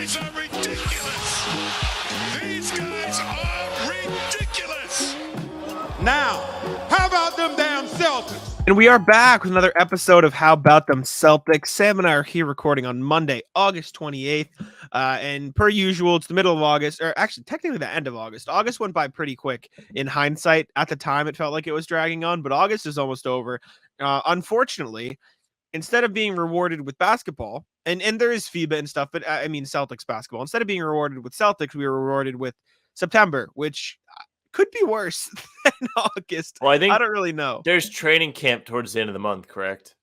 guys are ridiculous. These guys are ridiculous. Now, how about them damn Celtics? And we are back with another episode of How About Them Celtics. Sam and I are here recording on Monday, August 28th. And per usual, it's the middle of August, or actually technically the end of August. August went by pretty quick in hindsight. At the time, it felt like it was dragging on, but August is almost over. Unfortunately, instead of being rewarded with basketball, and there is FIBA and stuff, but I mean Celtics basketball. Instead of being rewarded with Celtics, we were rewarded with September, which could be worse than August. Well, I don't really know. There's training camp towards the end of the month, correct?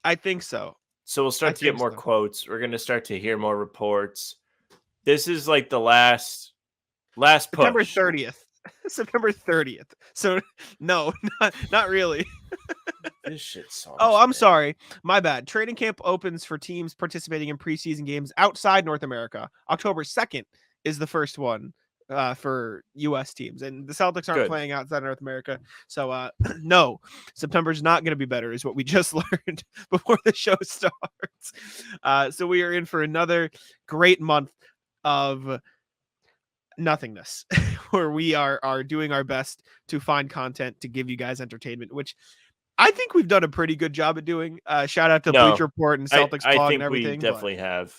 I think so. So we'll start to get more quotes. We're going to start to hear more reports. This is like the last September push. 30th. September 30th. So no, not really. This shit sucks. Oh, I'm sorry. My bad. Training camp opens for teams participating in preseason games outside North America. October 2nd is the first one for U.S. teams. And the Celtics aren't playing outside North America. So no, September's not going to be better is what we just learned before the show starts. So we are in for another great month of nothingness where we are doing our best to find content to give you guys entertainment, which I think we've done a pretty good job at doing. Shout out to Bleacher Report and Celtics blog and everything. We definitely have.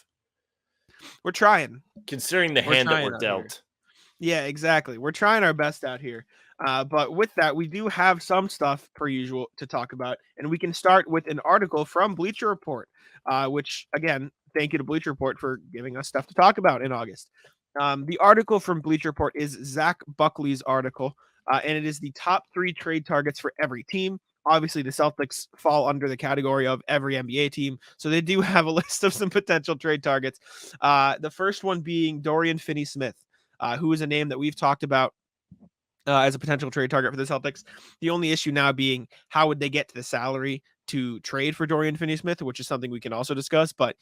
We're trying. Considering the hand that we're dealt. Yeah, exactly. We're trying our best out here. But with that, we do have some stuff per usual to talk about. And we can start with an article from Bleacher Report, which, again, thank you to Bleacher Report for giving us stuff to talk about in August. The article from Bleacher Report is Zach Buckley's article, and it is the top 3 trade targets for every team. Obviously, the Celtics fall under the category of every NBA team, so they do have a list of some potential trade targets. The first one being Dorian Finney-Smith, who is a name that we've talked about as a potential trade target for the Celtics. The only issue now being how would they get to the salary to trade for Dorian Finney-Smith, which is something we can also discuss. But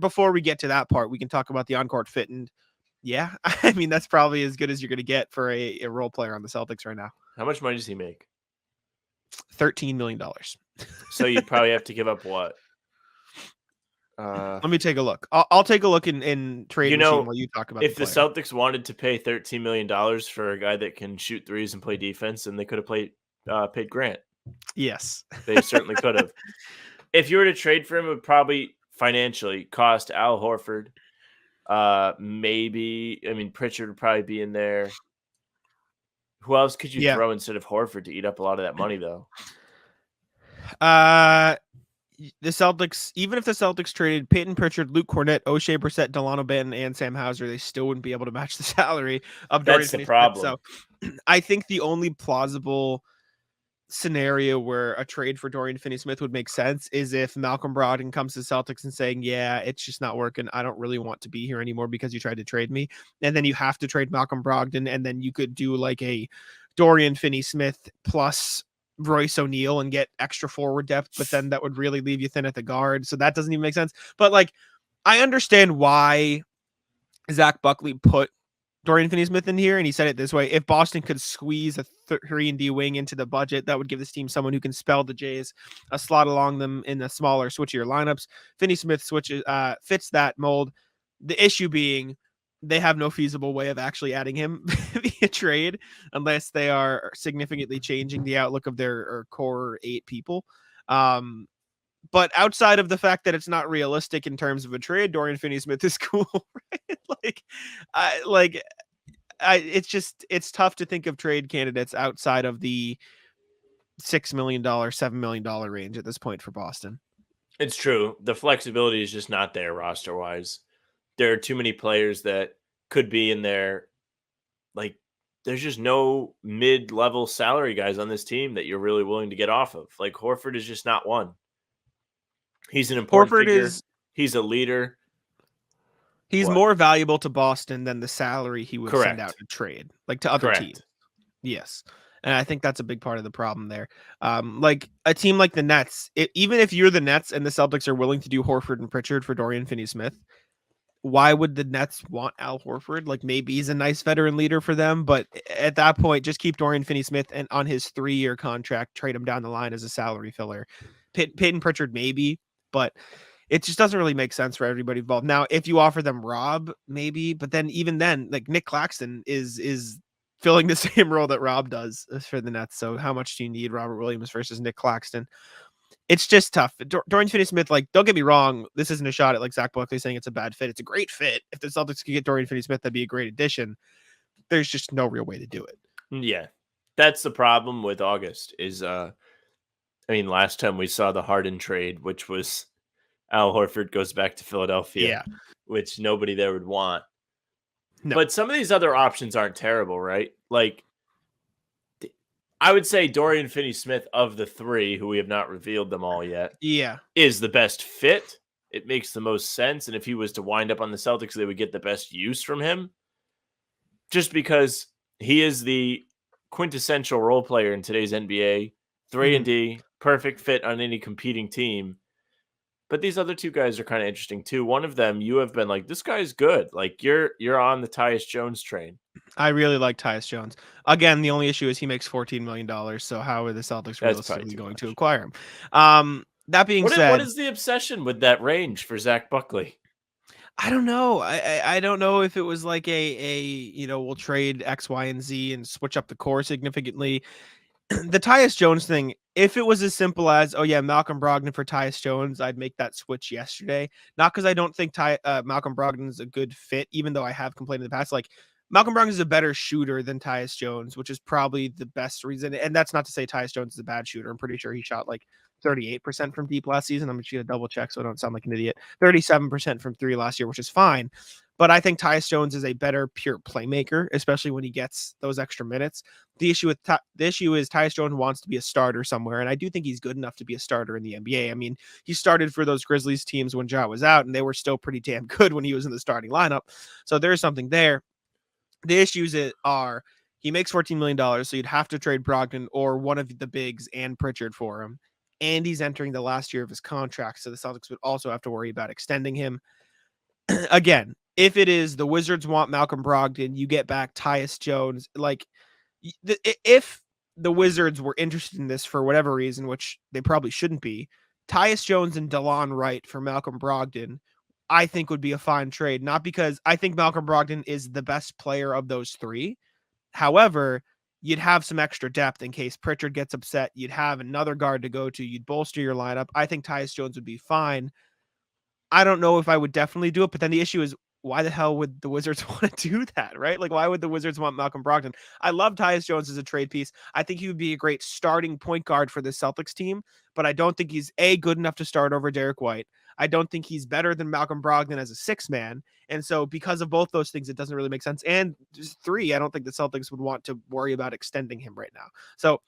before we get to that part, we can talk about the on-court fit. And yeah, I mean, that's probably as good as you're going to get for a role player on the Celtics right now. How much money does he make? $13 million. So you'd probably have to give up what? Let me take a look. I'll take a look in trade machine while you talk about if the Celtics wanted to pay $13 million for a guy that can shoot threes and play defense, then they could have paid Grant. Yes. They certainly could have. If you were to trade for him, it would probably financially cost Al Horford. Maybe, I mean, Pritchard would probably be in there. Who else could you throw instead of Horford to eat up a lot of that money, though? The Celtics, even if the Celtics traded Peyton Pritchard, Luke Cornett, O'Shea Brissett, Delano Banton, and Sam Hauser, they still wouldn't be able to match the salary of Dorian That's the problem. So I think the only plausible scenario where a trade for Dorian Finney-Smith would make sense is if Malcolm Brogdon comes to Celtics and saying, yeah, it's just not working. I don't really want to be here anymore because you tried to trade me. And then you have to trade Malcolm Brogdon. And then you could do like a Dorian Finney-Smith plus Royce O'Neal and get extra forward depth, but then that would really leave you thin at the guard. So that doesn't even make sense. But like, I understand why Zach Buckley put Dorian Finney-Smith in here, and he said it this way: if Boston could squeeze a 3-and-D wing into the budget, that would give this team someone who can spell the Jays, a slot along them in the smaller, switchier lineups. Finney-Smith fits that mold. The issue being they have no feasible way of actually adding him via trade unless they are significantly changing the outlook of their core 8 people. But outside of the fact that it's not realistic in terms of a trade, Dorian Finney-Smith is cool, right? It's tough to think of trade candidates outside of the $6 million, $7 million range at this point for Boston. It's true. The flexibility is just not there roster wise. There are too many players that could be in there. Like, there's just no mid-level salary guys on this team that you're really willing to get off of. Like, Horford is just not one. He's an important figure. He's a leader. He's more valuable to Boston than the salary he would send out to trade, like to other teams. Yes. And I think that's a big part of the problem there. Like a team like the Nets, even if you're the Nets and the Celtics are willing to do Horford and Pritchard for Dorian Finney-Smith, why would the Nets want Al Horford? Like maybe he's a nice veteran leader for them, but at that point, just keep Dorian Finney-Smith and on his 3-year contract, trade him down the line as a salary filler. Peyton Pritchard maybe, but it just doesn't really make sense for everybody involved. Now, if you offer them Rob, maybe, but then even then, like Nick Claxton is filling the same role that Rob does for the Nets. So how much do you need Robert Williams versus Nick Claxton? It's just tough. Dorian Finney-Smith, like, don't get me wrong, this isn't a shot at like Zach Buckley saying it's a bad fit. It's a great fit. If the Celtics could get Dorian Finney-Smith, that'd be a great addition. There's just no real way to do it. Yeah, that's the problem with August is, I mean, last time we saw the Harden trade, which was Al Horford goes back to Philadelphia, which nobody there would want. No. But some of these other options aren't terrible, right? Like, I would say Dorian Finney-Smith of the three, who we have not revealed them all yet, is the best fit. It makes the most sense. And if he was to wind up on the Celtics, they would get the best use from him. Just because he is the quintessential role player in today's NBA, 3-and-D, perfect fit on any competing team. But these other two guys are kind of interesting too. One of them, you have been like, this guy's good. Like you're on the Tyus Jones train. I really like Tyus Jones. Again, the only issue is he makes $14 million. So how are the Celtics realistically going to acquire him? That being said, what is the obsession with that range for Zach Buckley? I don't know. I don't know if it was like a we'll trade X, Y, and Z and switch up the core significantly. The Tyus Jones thing, if it was as simple as, oh yeah, Malcolm Brogdon for Tyus Jones, I'd make that switch yesterday. Not because I don't think Malcolm Brogdon is a good fit, even though I have complained in the past. Like Malcolm Brogdon is a better shooter than Tyus Jones, which is probably the best reason. And that's not to say Tyus Jones is a bad shooter. I'm pretty sure he shot like 38% from deep last season. I'm just going to double check so I don't sound like an idiot. 37% from three last year, which is fine. But I think Tyus Jones is a better pure playmaker, especially when he gets those extra minutes. The issue is Tyus Jones wants to be a starter somewhere, and I do think he's good enough to be a starter in the NBA. I mean, he started for those Grizzlies teams when Ja was out, and they were still pretty damn good when he was in the starting lineup. So there's something there. The issues are he makes $14 million, so you'd have to trade Brogdon or one of the bigs and Pritchard for him. And he's entering the last year of his contract, so the Celtics would also have to worry about extending him. Again, if it is the Wizards want Malcolm Brogdon, you get back Tyus Jones. Like, if the Wizards were interested in this for whatever reason, which they probably shouldn't be, Tyus Jones and DeLon Wright for Malcolm Brogdon, I think would be a fine trade. Not because I think Malcolm Brogdon is the best player of those three. However, you'd have some extra depth in case Pritchard gets upset. You'd have another guard to go to. You'd bolster your lineup. I think Tyus Jones would be fine. I don't know if I would definitely do it, but then the issue is, why the hell would the Wizards want to do that, right? Like, why would the Wizards want Malcolm Brogdon? I love Tyus Jones as a trade piece. I think he would be a great starting point guard for the Celtics team, but I don't think he's good enough to start over Derek White. I don't think he's better than Malcolm Brogdon as a six man. And so because of both those things, it doesn't really make sense. And three, I don't think the Celtics would want to worry about extending him right now. So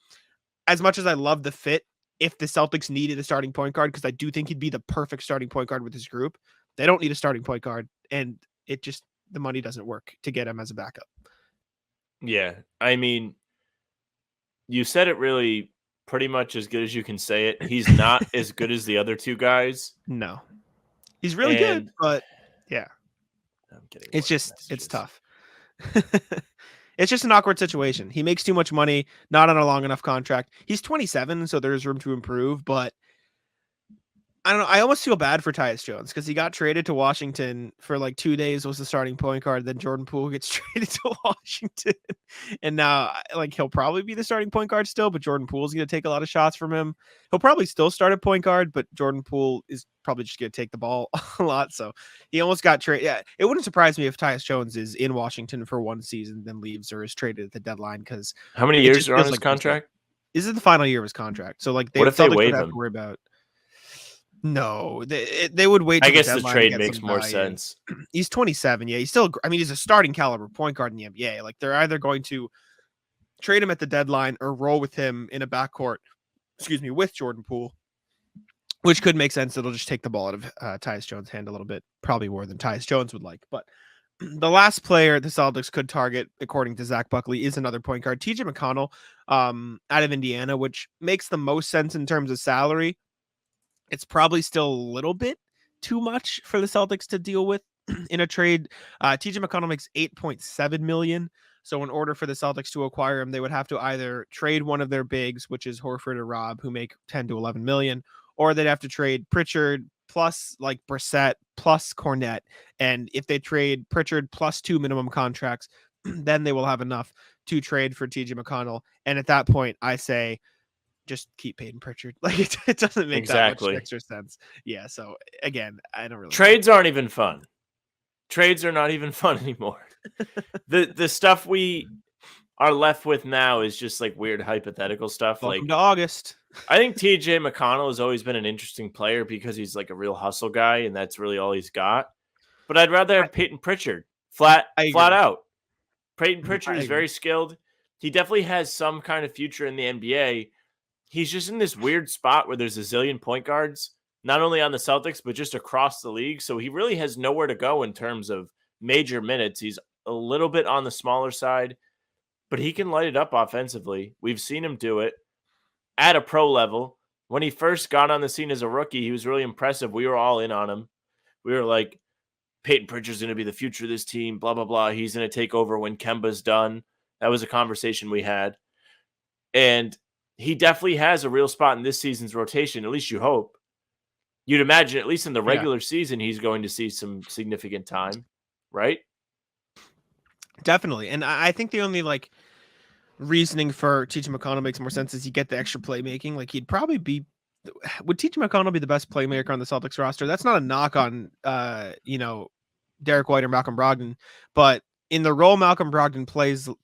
as much as I love the fit, if the Celtics needed a starting point guard, because I do think he'd be the perfect starting point guard with his group, they don't need a starting point guard. And it just, the money doesn't work to get him as a backup. Yeah. I mean, you said it really pretty much as good as you can say it. He's not as good as the other two guys. No, he's really good, but yeah, I'm kidding. It's just, it's tough. It's just an awkward situation. He makes too much money, not on a long enough contract. He's 27, so there's room to improve, but I don't know. I almost feel bad for Tyus Jones because he got traded to Washington for like 2 days, was the starting point guard. Then Jordan Poole gets traded to Washington. And now like he'll probably be the starting point guard still, but Jordan Poole's going to take a lot of shots from him. He'll probably still start at point guard, but Jordan Poole is probably just going to take the ball a lot. So he almost got traded. Yeah, it wouldn't surprise me if Tyus Jones is in Washington for one season, then leaves or is traded at the deadline. Because how many years are on his contract? This is the final year of his contract. So like, what if they waive him? To worry about. No, they would wait. I guess the trade makes more sense. He's 27. Yeah, he's still. I mean, he's a starting caliber point guard in the NBA. Like they're either going to trade him at the deadline or roll with him in a backcourt. Excuse me, with Jordan Poole, which could make sense. It'll just take the ball out of Tyus Jones' hand a little bit, probably more than Tyus Jones would like. But the last player the Celtics could target, according to Zach Buckley, is another point guard, TJ McConnell, out of Indiana, which makes the most sense in terms of salary. It's probably still a little bit too much for the Celtics to deal with in a trade. TJ McConnell makes $8.7 million. So in order for the Celtics to acquire him, they would have to either trade one of their bigs, which is Horford or Rob, who make 10 to 11 million, or they'd have to trade Pritchard, plus like Brissett plus Cornette, and if they trade Pritchard plus 2 minimum contracts, then they will have enough to trade for TJ McConnell. And at that point, I say just keep Peyton Pritchard. Like it doesn't make that much Exactly. extra sense. Yeah. So again, I don't really Trades aren't even fun. Trades are not even fun anymore. The stuff we are left with now is just like weird hypothetical stuff. Welcome Like to August. I think TJ McConnell has always been an interesting player because he's like a real hustle guy, and that's really all he's got. But I'd rather have Peyton Pritchard flat out. Peyton Pritchard is very skilled. He definitely has some kind of future in the NBA. He's just in this weird spot where there's a zillion point guards, not only on the Celtics, but just across the league. So he really has nowhere to go in terms of major minutes. He's a little bit on the smaller side, but he can light it up offensively. We've seen him do it at a pro level. When he first got on the scene as a rookie, he was really impressive. We were all in on him. We were like, Peyton Pritchard's going to be the future of this team, blah, blah, blah. He's going to take over when Kemba's done. That was a conversation we had. And he definitely has a real spot in this season's rotation, at least you hope. You'd imagine, at least in the regular season, he's going to see some significant time, right? Definitely. And I think the only like reasoning for TJ McConnell makes more sense is you get the extra playmaking. Like he'd probably be, would TJ McConnell be the best playmaker on the Celtics roster? That's not a knock on, Derek White or Malcolm Brogdon, but in the role Malcolm Brogdon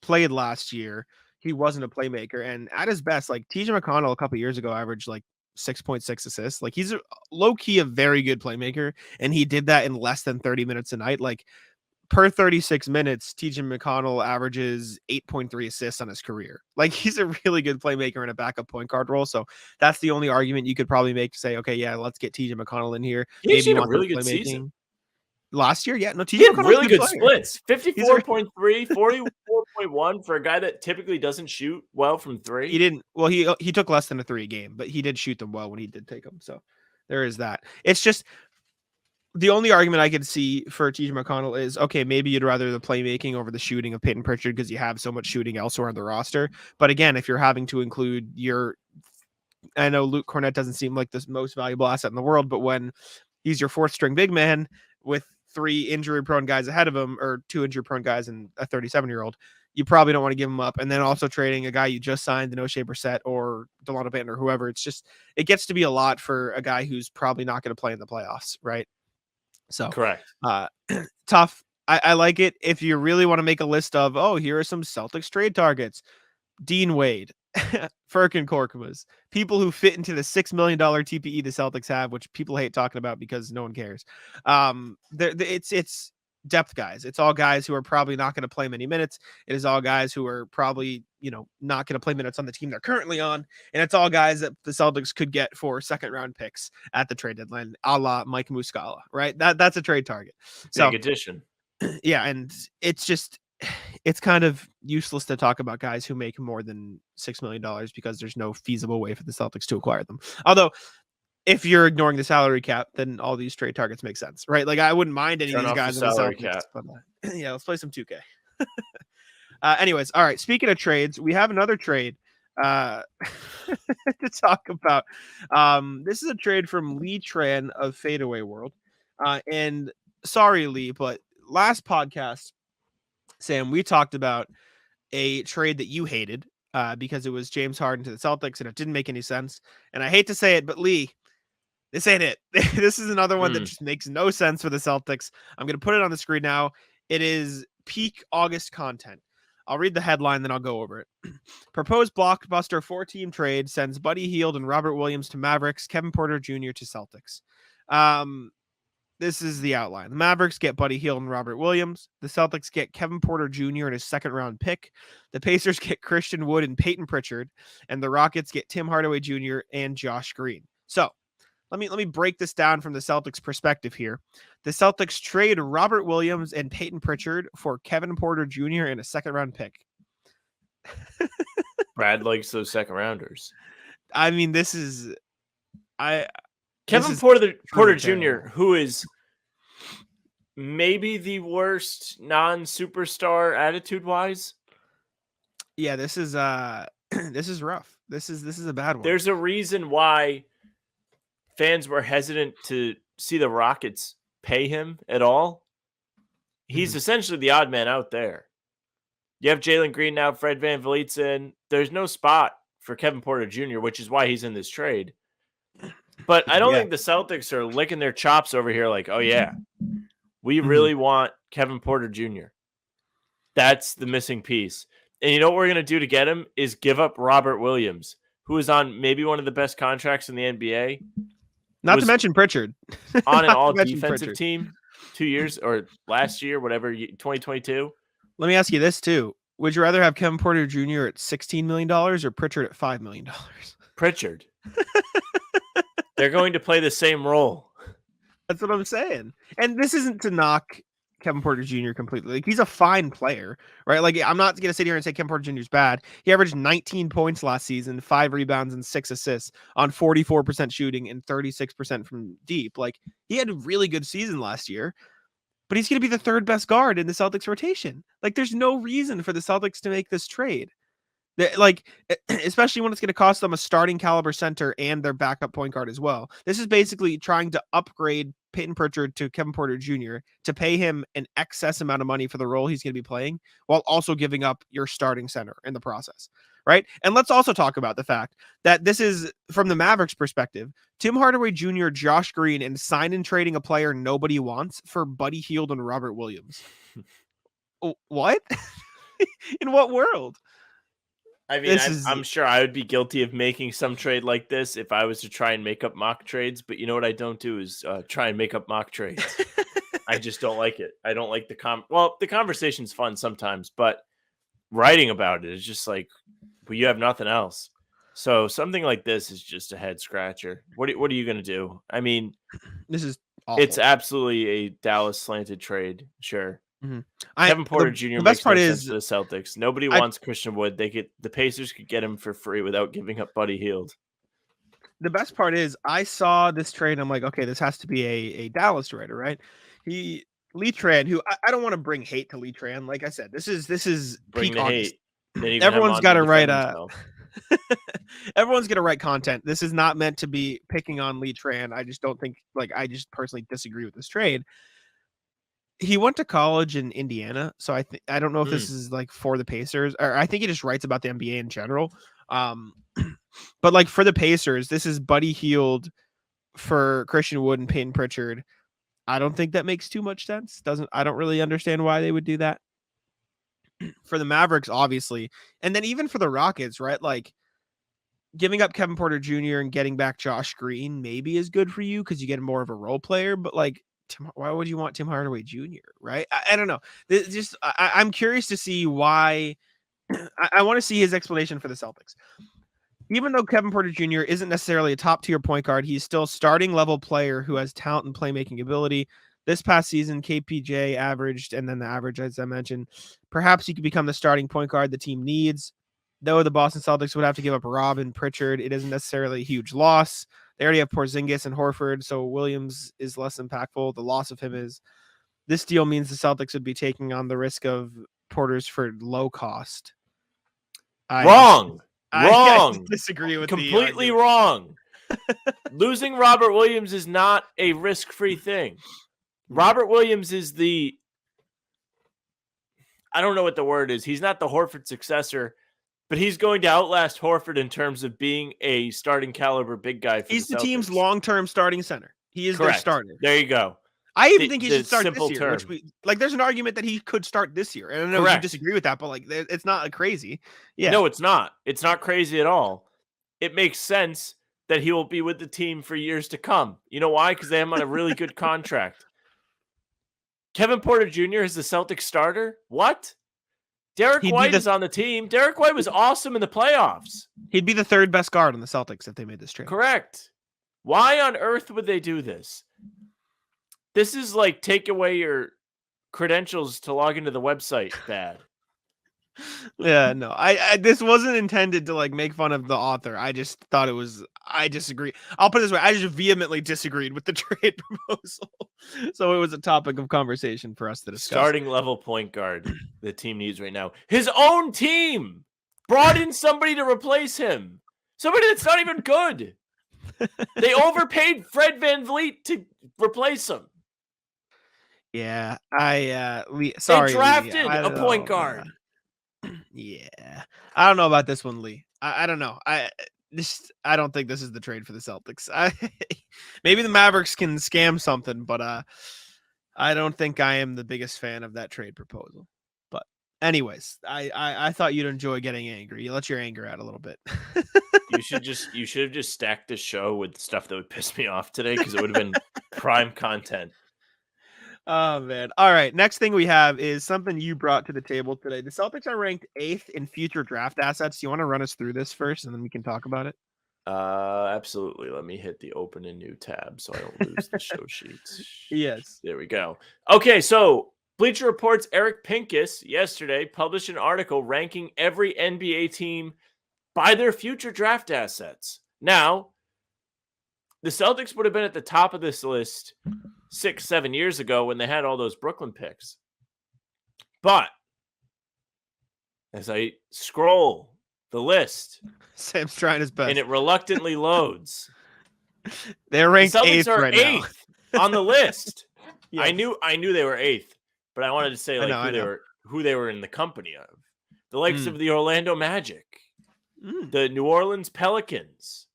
played last year, he wasn't a playmaker. And at his best, like TJ McConnell a couple years ago averaged like 6.6 assists. Like he's a low key a very good playmaker, and he did that in less than 30 minutes a night. Like per 36 minutes, TJ McConnell averages 8.3 assists on his career. Like he's a really good playmaker in a backup point guard role. So that's the only argument you could probably make to say, okay, yeah, let's get TJ McConnell in here. He actually had a really good season. Last year, yeah. No, TJ he had McConnell's really good player. splits. 54.3, 44.1 for a guy that typically doesn't shoot well from three. He didn't. Well, he took less than a 3 a game, but he did shoot them well when he did take them. So there is that. It's just the only argument I could see for TJ McConnell is, okay, maybe you'd rather the playmaking over the shooting of Peyton Pritchard because you have so much shooting elsewhere on the roster. But again, if you're having to include I know Luke Cornette doesn't seem like the most valuable asset in the world, but when he's your 4th string big man with 3 injury-prone guys ahead of him, or 2 injury-prone guys and a 37-year-old, you probably don't want to give him up. And then also trading a guy you just signed, an O'Shea Brissett or Delano Banton or whoever, it gets to be a lot for a guy who's probably not going to play in the playoffs, right? So correct. Tough. I like it. If you really want to make a list of, here are some Celtics trade targets: Dean Wade, Furkan Korkmaz, people who fit into the $6 million TPE the Celtics have, which people hate talking about because no one cares. It's depth guys. It's all guys who are probably not going to play many minutes. It is all guys who are probably, not going to play minutes on the team they're currently on. And it's all guys that the Celtics could get for 2nd round picks at the trade deadline, a la Mike Muscala, right? That's a trade target. So big addition. Yeah. And it's kind of useless to talk about guys who make more than $6 million because there's no feasible way for the Celtics to acquire them. Although if you're ignoring the salary cap, then all these trade targets make sense, right? Like I wouldn't mind any of these guys in the salary cap. But, yeah, let's play some 2K. Anyways, all right. Speaking of trades, we have another trade to talk about. This is a trade from Lee Tran of Fadeaway World. And sorry, Lee, but last podcast, Sam, we talked about a trade that you hated because it was James Harden to the Celtics and it didn't make any sense. And I hate to say it, but Lee, this ain't it. This is another one that just makes no sense for the Celtics. I'm going to put it on the screen now. It is peak August content. I'll read the headline, then I'll go over it. Proposed blockbuster 4-team trade sends Buddy Hield and Robert Williams to Mavericks, Kevin Porter Jr. to Celtics. This is the outline. The Mavericks get Buddy Hield and Robert Williams. The Celtics get Kevin Porter Jr. and his 2nd round pick. The Pacers get Christian Wood and Peyton Pritchard. And the Rockets get Tim Hardaway Jr. and Josh Green. So let me break this down from the Celtics perspective here. The Celtics trade Robert Williams and Peyton Pritchard for Kevin Porter Jr. and a 2nd round pick. Brad likes those 2nd rounders. I mean, Kevin Porter Jr., who is maybe the worst non-superstar attitude-wise. Yeah, this is rough. This is a bad one. There's a reason why fans were hesitant to see the Rockets pay him at all. He's essentially the odd man out there. You have Jalen Green now, Fred VanVleet's in. There's no spot for Kevin Porter Jr., which is why he's in this trade. But I don't think the Celtics are licking their chops over here like, oh, yeah, we really want Kevin Porter Jr. That's the missing piece. And you know what we're going to do to get him is give up Robert Williams, who is on maybe one of the best contracts in the NBA. Not to mention Pritchard. On an all-defensive team 2 years or last year, whatever, 2022. Let me ask you this, too. Would you rather have Kevin Porter Jr. at $16 million or Pritchard at $5 million? Pritchard. They're going to play the same role. That's what I'm saying. And this isn't to knock Kevin Porter Jr. completely. Like, he's a fine player, right? Like, I'm not going to sit here and say Kevin Porter Jr. is bad. He averaged 19 points last season, 5 rebounds and 6 assists on 44% shooting and 36% from deep. Like, he had a really good season last year. But he's going to be the third best guard in the Celtics rotation. Like, there's no reason for the Celtics to make this trade. Like, especially when it's going to cost them a starting caliber center and their backup point guard as well. This is basically trying to upgrade Peyton Pritchard to Kevin Porter Jr. to pay him an excess amount of money for the role he's going to be playing, while also giving up your starting center in the process. Right. And let's also talk about the fact that this is, from the Mavericks perspective, Tim Hardaway Jr., Josh Green, and sign and trading a player nobody wants for Buddy Hield and Robert Williams. What? In what world? I mean, I'm sure I would be guilty of making some trade like this if I was to try and make up mock trades. But you know what I don't do is try and make up mock trades. I just don't like it. I don't like the conversation's fun sometimes, but writing about it is just like, well, you have nothing else. So something like this is just a head scratcher. What are you going to do? I mean, this is awful. It's absolutely a Dallas slanted trade. Sure. Mm-hmm. Kevin Porter Jr. The best part is the Celtics. Nobody wants Christian Wood. The Pacers could get him for free without giving up Buddy Hield. The best part is I saw this trade. I'm like, okay, this has to be a Dallas trader, right? Lee Tran, who I don't want to bring hate to Lee Tran. Like I said, this is bring the hate. Everyone's got to write everyone's gonna write content. This is not meant to be picking on Lee Tran. I just don't think, I just personally disagree with this trade. He went to college in Indiana, so I don't know if this is like for the Pacers, or I think he just writes about the NBA in general. But like for the Pacers, this is Buddy Hield for Christian Wood and Peyton Pritchard. I don't think that makes too much sense. I don't really understand why they would do that. For the Mavericks, obviously, and then even for the Rockets, right? Like giving up Kevin Porter Jr. and getting back Josh Green maybe is good for you because you get more of a role player, but like, why would you want Tim Hardaway Jr., right? I don't know. I'm curious to see why. I want to see his explanation for the Celtics. Even though Kevin Porter Jr. isn't necessarily a top-tier point guard, he's still a starting-level player who has talent and playmaking ability. This past season, KPJ averaged, and then the average, as I mentioned. Perhaps he could become the starting point guard the team needs. Though the Boston Celtics would have to give up Rob and Pritchard, it isn't necessarily a huge loss. They already have Porzingis and Horford, so Williams is less impactful. The loss of him is. This deal means the Celtics would be taking on the risk of Porter's for low cost. Wrong. I disagree with completely wrong. Losing Robert Williams is not a risk-free thing. Robert Williams is I don't know what the word is. He's not the Horford successor, but he's going to outlast Horford in terms of being a starting caliber big guy. He's the team's long-term starting center. He is Correct. Their starter. There you go. I even think he should start this year. There's an argument that he could start this year. And I know you disagree with that, but like, it's not crazy. Yeah. No, it's not. It's not crazy at all. It makes sense that he will be with the team for years to come. You know why? Because they have him on a really good contract. Kevin Porter Jr. is the Celtics starter? What? Derek White is on the team. Derek White was awesome in the playoffs. He'd be the third best guard on the Celtics if they made this trade. Correct. Why on earth would they do this? This is like take away your credentials to log into the website bad. Yeah, no. This wasn't intended to like make fun of the author. I just thought I disagree. I'll put it this way. I just vehemently disagreed with the trade proposal. So it was a topic of conversation for us to discuss. Starting level point guard the team needs right now. His own team brought in somebody to replace him. Somebody that's not even good. They overpaid Fred VanVleet to replace him. Yeah, They sorry, Lee. drafted I a don't point know, guard. yeah, I don't know about this one, Lee. I don't know. I don't think this is the trade for the Celtics. Maybe the Mavericks can scam something, but I don't think I am the biggest fan of that trade proposal. But anyways, I thought you'd enjoy getting angry. You let your anger out a little bit. You should have just stacked the show with stuff that would piss me off today because it would have been prime content. Oh man. All right. Next thing we have is something you brought to the table today. The Celtics are ranked 8th in future draft assets. You want to run us through this first and then we can talk about it? Absolutely. Let me hit the open a new tab so I don't lose the show sheets. Yes. There we go. Okay, so Bleacher Report's Eric Pincus yesterday published an article ranking every NBA team by their future draft assets. Now, the Celtics would have been at the top of this list 6-7 years ago when they had all those Brooklyn picks. But as I scroll the list, Sam's trying his best. and it reluctantly loads, They're the ranked Celtics 8th are right now. 8th on the list. Yes. I knew they were 8th, but I wanted to say I know. who they were in the company of. The likes of the Orlando Magic, Mm. the New Orleans Pelicans,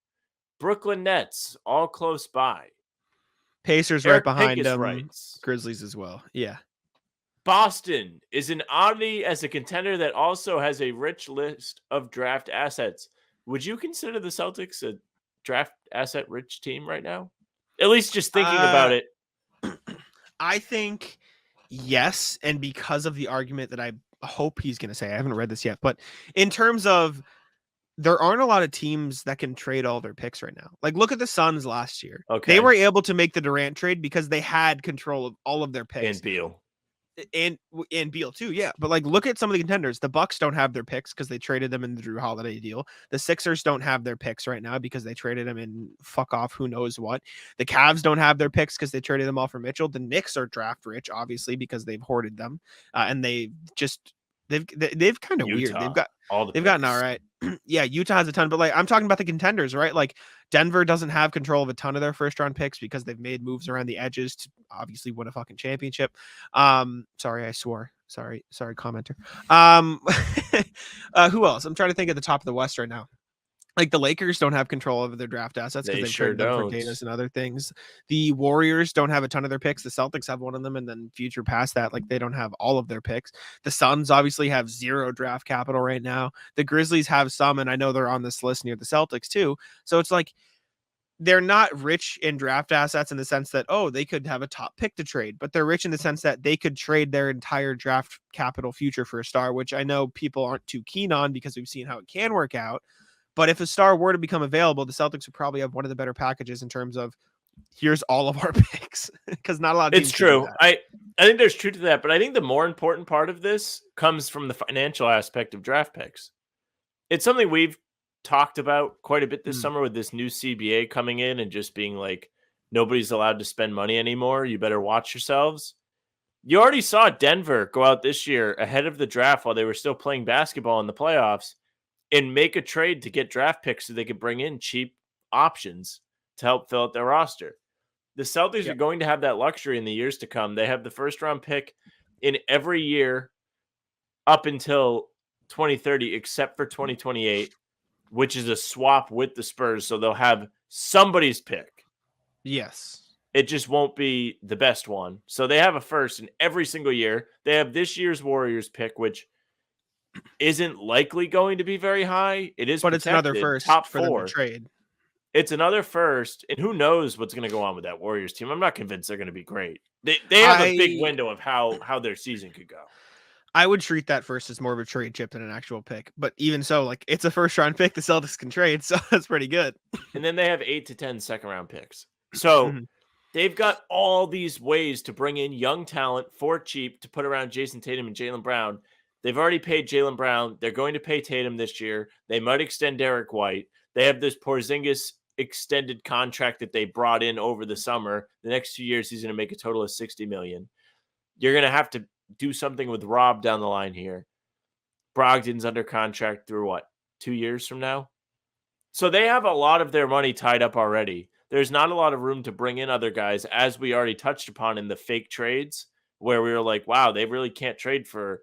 Brooklyn Nets, all close by. Pacers Eric right behind Pincus them. writes, Grizzlies as well. Yeah. Boston is an oddity as a contender that also has a rich list of draft assets. Would you consider the Celtics a draft asset rich team right now? At least just thinking about it. I think yes, and because of the argument that I hope he's going to say, I haven't read this yet, but in terms of there aren't a lot of teams that can trade all their picks right now. Like look at the Suns last year. Okay. They were able to make the Durant trade because they had control of all of their picks. And Beal. And Beal too, yeah. But like, look at some of the contenders. The Bucks don't have their picks because they traded them in the Drew Holiday deal. The Sixers don't have their picks right now because they traded them in fuck off who knows what. The Cavs don't have their picks because they traded them all for Mitchell. The Knicks are draft rich, obviously, because they've hoarded them, and they've kind of weird. They've gotten all right. Yeah, Utah has a ton, but like I'm talking about the contenders, right? Like Denver doesn't have control of a ton of their first round picks because they've made moves around the edges to obviously win a fucking championship. Sorry, I swore. Sorry, commenter. Who else? I'm trying to think at the top of the West right now. Like the Lakers don't have control over their draft assets because They they've sure traded them for don't. Davis and other things. The Warriors don't have a ton of their picks. The Celtics have one of them, and then future past that, like they don't have all of their picks. The Suns obviously have 0 draft capital right now. The Grizzlies have some, and I know they're on this list near the Celtics too. So it's like they're not rich in draft assets in the sense that, oh, they could have a top pick to trade, but they're rich in the sense that they could trade their entire draft capital future for a star, which I know people aren't too keen on because we've seen how it can work out. But if a star were to become available, the Celtics would probably have one of the better packages in terms of here's all of our picks because not a lot of teams It's can do true. that. I think there's truth to that, but I think the more important part of this comes from the financial aspect of draft picks. It's something we've talked about quite a bit this summer with this new CBA coming in and just being like, nobody's allowed to spend money anymore. You better watch yourselves. You already saw Denver go out this year ahead of the draft while they were still playing basketball in the playoffs and make a trade to get draft picks so they could bring in cheap options to help fill out their roster. The Celtics are going to have that luxury in the years to come. They have the first round pick in every year up until 2030, except for 2028, which is a swap with the Spurs. So they'll have somebody's pick. Yes. It just won't be the best one. So they have a first in every single year. They have this year's Warriors pick, which isn't likely going to be very high. It is, but it's another first top for them 4 to trade. It's another first, and who knows what's going to go on with that Warriors team. I'm not convinced they're going to be great. They have a big window of how their season could go. I would treat that first as more of a trade chip than an actual pick. But even so, like it's a first round pick the Celtics can trade, so that's pretty good. And then they have 8 to 10 second round picks. So they've got all these ways to bring in young talent for cheap to put around Jason Tatum and Jaylen Brown. They've already paid Jaylen Brown. They're going to pay Tatum this year. They might extend Derek White. They have this Porzingis extended contract that they brought in over the summer. The next 2 years, he's going to make a total of $60 million. You're going to have to do something with Rob down the line here. Brogdon's under contract through 2 years from now? So they have a lot of their money tied up already. There's not a lot of room to bring in other guys, as we already touched upon in the fake trades, where we were like, wow, they really can't trade for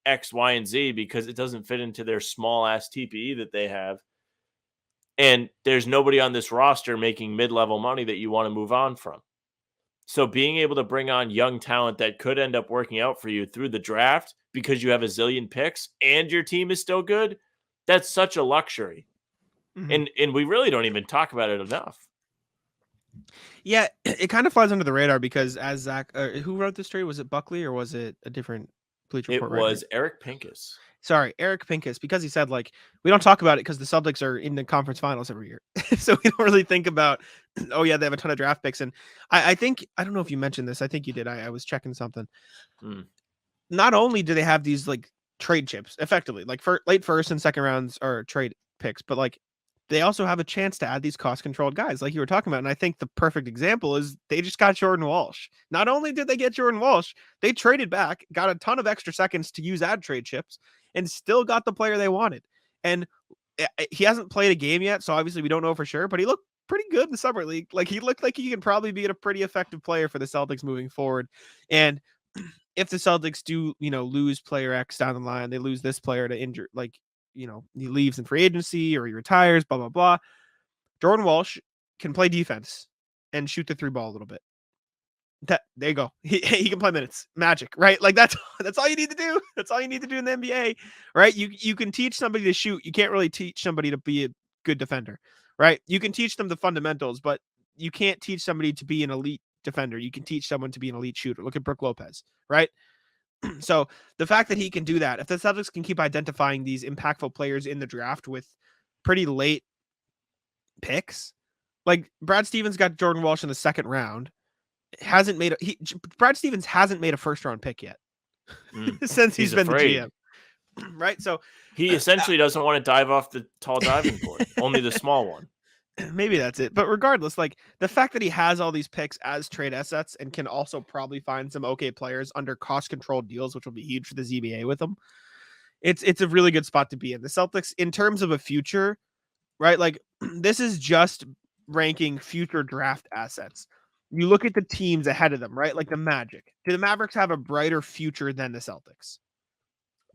X, Y, and Z because it doesn't fit into their small ass TPE that they have. And there's nobody on this roster making mid-level money that you want to move on from. So being able to bring on young talent that could end up working out for you through the draft because you have a zillion picks and your team is still good, that's such a luxury. Mhm. And we really don't even talk about it enough. Yeah, it kind of flies under the radar because as Zach, who wrote this story? Was it Buckley or was it a different Bleacher It Report writer? was Eric Pincus. Sorry, Eric Pincus, because he said, like, we don't talk about it because the Celtics are in the conference finals every year. So we don't really think about, oh, yeah, they have a ton of draft picks. And I think, I don't know if you mentioned this. I think you did. I was checking something. Not only do they have these, like, trade chips, effectively, like for late first and second rounds are trade picks, but, like, they also have a chance to add these cost-controlled guys like you were talking about. And I think the perfect example is they just got Jordan Walsh. Not only did they get Jordan Walsh, they traded back, got a ton of extra seconds to use ad trade chips, and still got the player they wanted. And he hasn't played a game yet, so obviously we don't know for sure, but he looked pretty good in the summer league. Like, he looked like he could probably be a pretty effective player for the Celtics moving forward. And if the Celtics do, lose player X down the line, they lose this player to injure, like, he leaves in free agency or he retires, blah, blah, blah. Jordan Walsh can play defense and shoot the 3 ball a little bit. There you go. He can play minutes. Magic, right? Like that's all you need to do. That's all you need to do in the NBA, right? You can teach somebody to shoot. You can't really teach somebody to be a good defender, right? You can teach them the fundamentals, but you can't teach somebody to be an elite defender. You can teach someone to be an elite shooter. Look at Brook Lopez, right? So the fact that he can do that, if the Celtics can keep identifying these impactful players in the draft with pretty late picks, like Brad Stevens got Jordan Walsh in the second round. Brad Stevens hasn't made a first round pick yet since he's been afraid. the GM, right? So he essentially doesn't want to dive off the tall diving board, only the small one. Maybe that's it. But regardless, like the fact that he has all these picks as trade assets and can also probably find some okay players under cost controlled deals, which will be huge for the ZBA with them. It's a really good spot to be in. The Celtics, in terms of a future, right? Like this is just ranking future draft assets. You look at the teams ahead of them, right? Like the Magic. Do the Mavericks have a brighter future than the Celtics?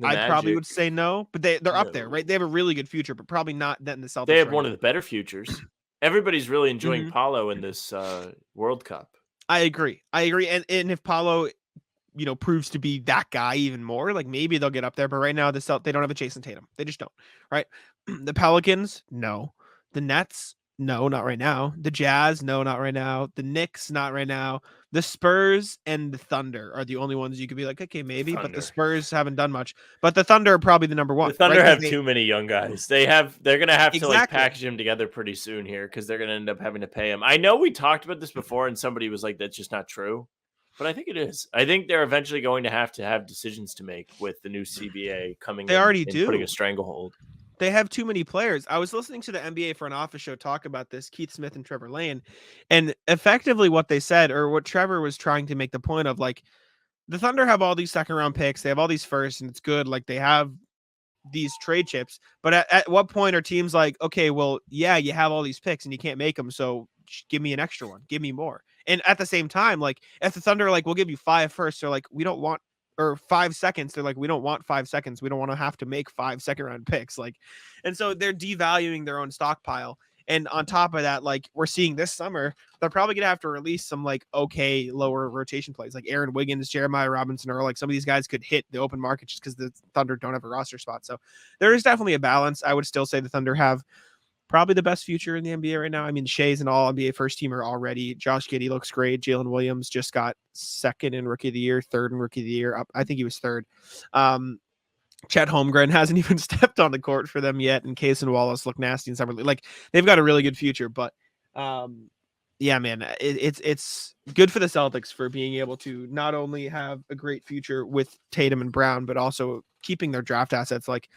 I probably would say no, but they're up there, right? They have a really good future, but probably not than the Celtics. They have one of the better futures. Everybody's really enjoying Paolo in this World Cup. I agree. And if Paolo, proves to be that guy even more, like maybe they'll get up there. But right now, they don't have a Jason Tatum. They just don't, right? The Pelicans, no. The Nets, no, not right now. The Jazz, no, not right now. The Knicks, not right now. The Spurs and the Thunder are the only ones you could be like, okay, maybe, but the Spurs haven't done much. But the Thunder are probably the number one. The Thunder have too many young guys. They're going to have to like package them together pretty soon here because they're going to end up having to pay them. I know we talked about this before and somebody was like, that's just not true. But I think it is. I think they're eventually going to have decisions to make with the new CBA coming. They already do. Putting a stranglehold. They have too many players. I was listening to the NBA for an office show talk about this, Keith Smith and Trevor Lane, and effectively what they said, or what Trevor was trying to make the point of, like, the Thunder have all these second round picks, they have all these firsts, and it's good. Like, they have these trade chips, but at what point are teams like, okay, well, yeah, you have all these picks and you can't make them, so give me an extra one, give me more. And at the same time, like, if the Thunder are like, we'll give you 5 firsts, they're like, we don't want, or 5 seconds, they're like, we don't want 5 seconds. We don't want to have to make 5 second round picks. Like, and so they're devaluing their own stockpile. And on top of that, like we're seeing this summer, they're probably going to have to release some like okay lower rotation plays, like Aaron Wiggins, Jeremiah Robinson, or like some of these guys could hit the open market just because the Thunder don't have a roster spot. So there is definitely a balance. I would still say the Thunder have probably the best future in the NBA right now. I mean, Shea's an all NBA first teamer already. Josh Giddey looks great. Jalen Williams just got 2nd in Rookie of the Year, 3rd in Rookie of the Year. I think he was 3rd. Chet Holmgren hasn't even stepped on the court for them yet, and Case and Wallace look nasty in summer league. Like, they've got a really good future, but yeah, man, it's good for the Celtics for being able to not only have a great future with Tatum and Brown, but also keeping their draft assets. Like,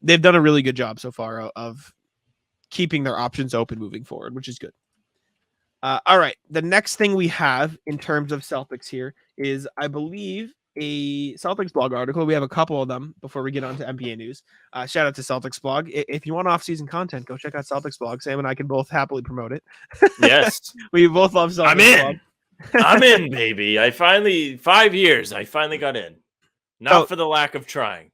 they've done a really good job so far of keeping their options open moving forward, which is good. All right. The next thing we have in terms of Celtics here is, I believe, a Celtics blog article. We have a couple of them before we get on to NBA news. Shout out to Celtics blog. If you want off-season content, go check out Celtics blog. Sam and I can both happily promote it. Yes. We both love Celtics I'm in. blog. I'm in, baby. 5 years. I finally got in. Not for the lack of trying.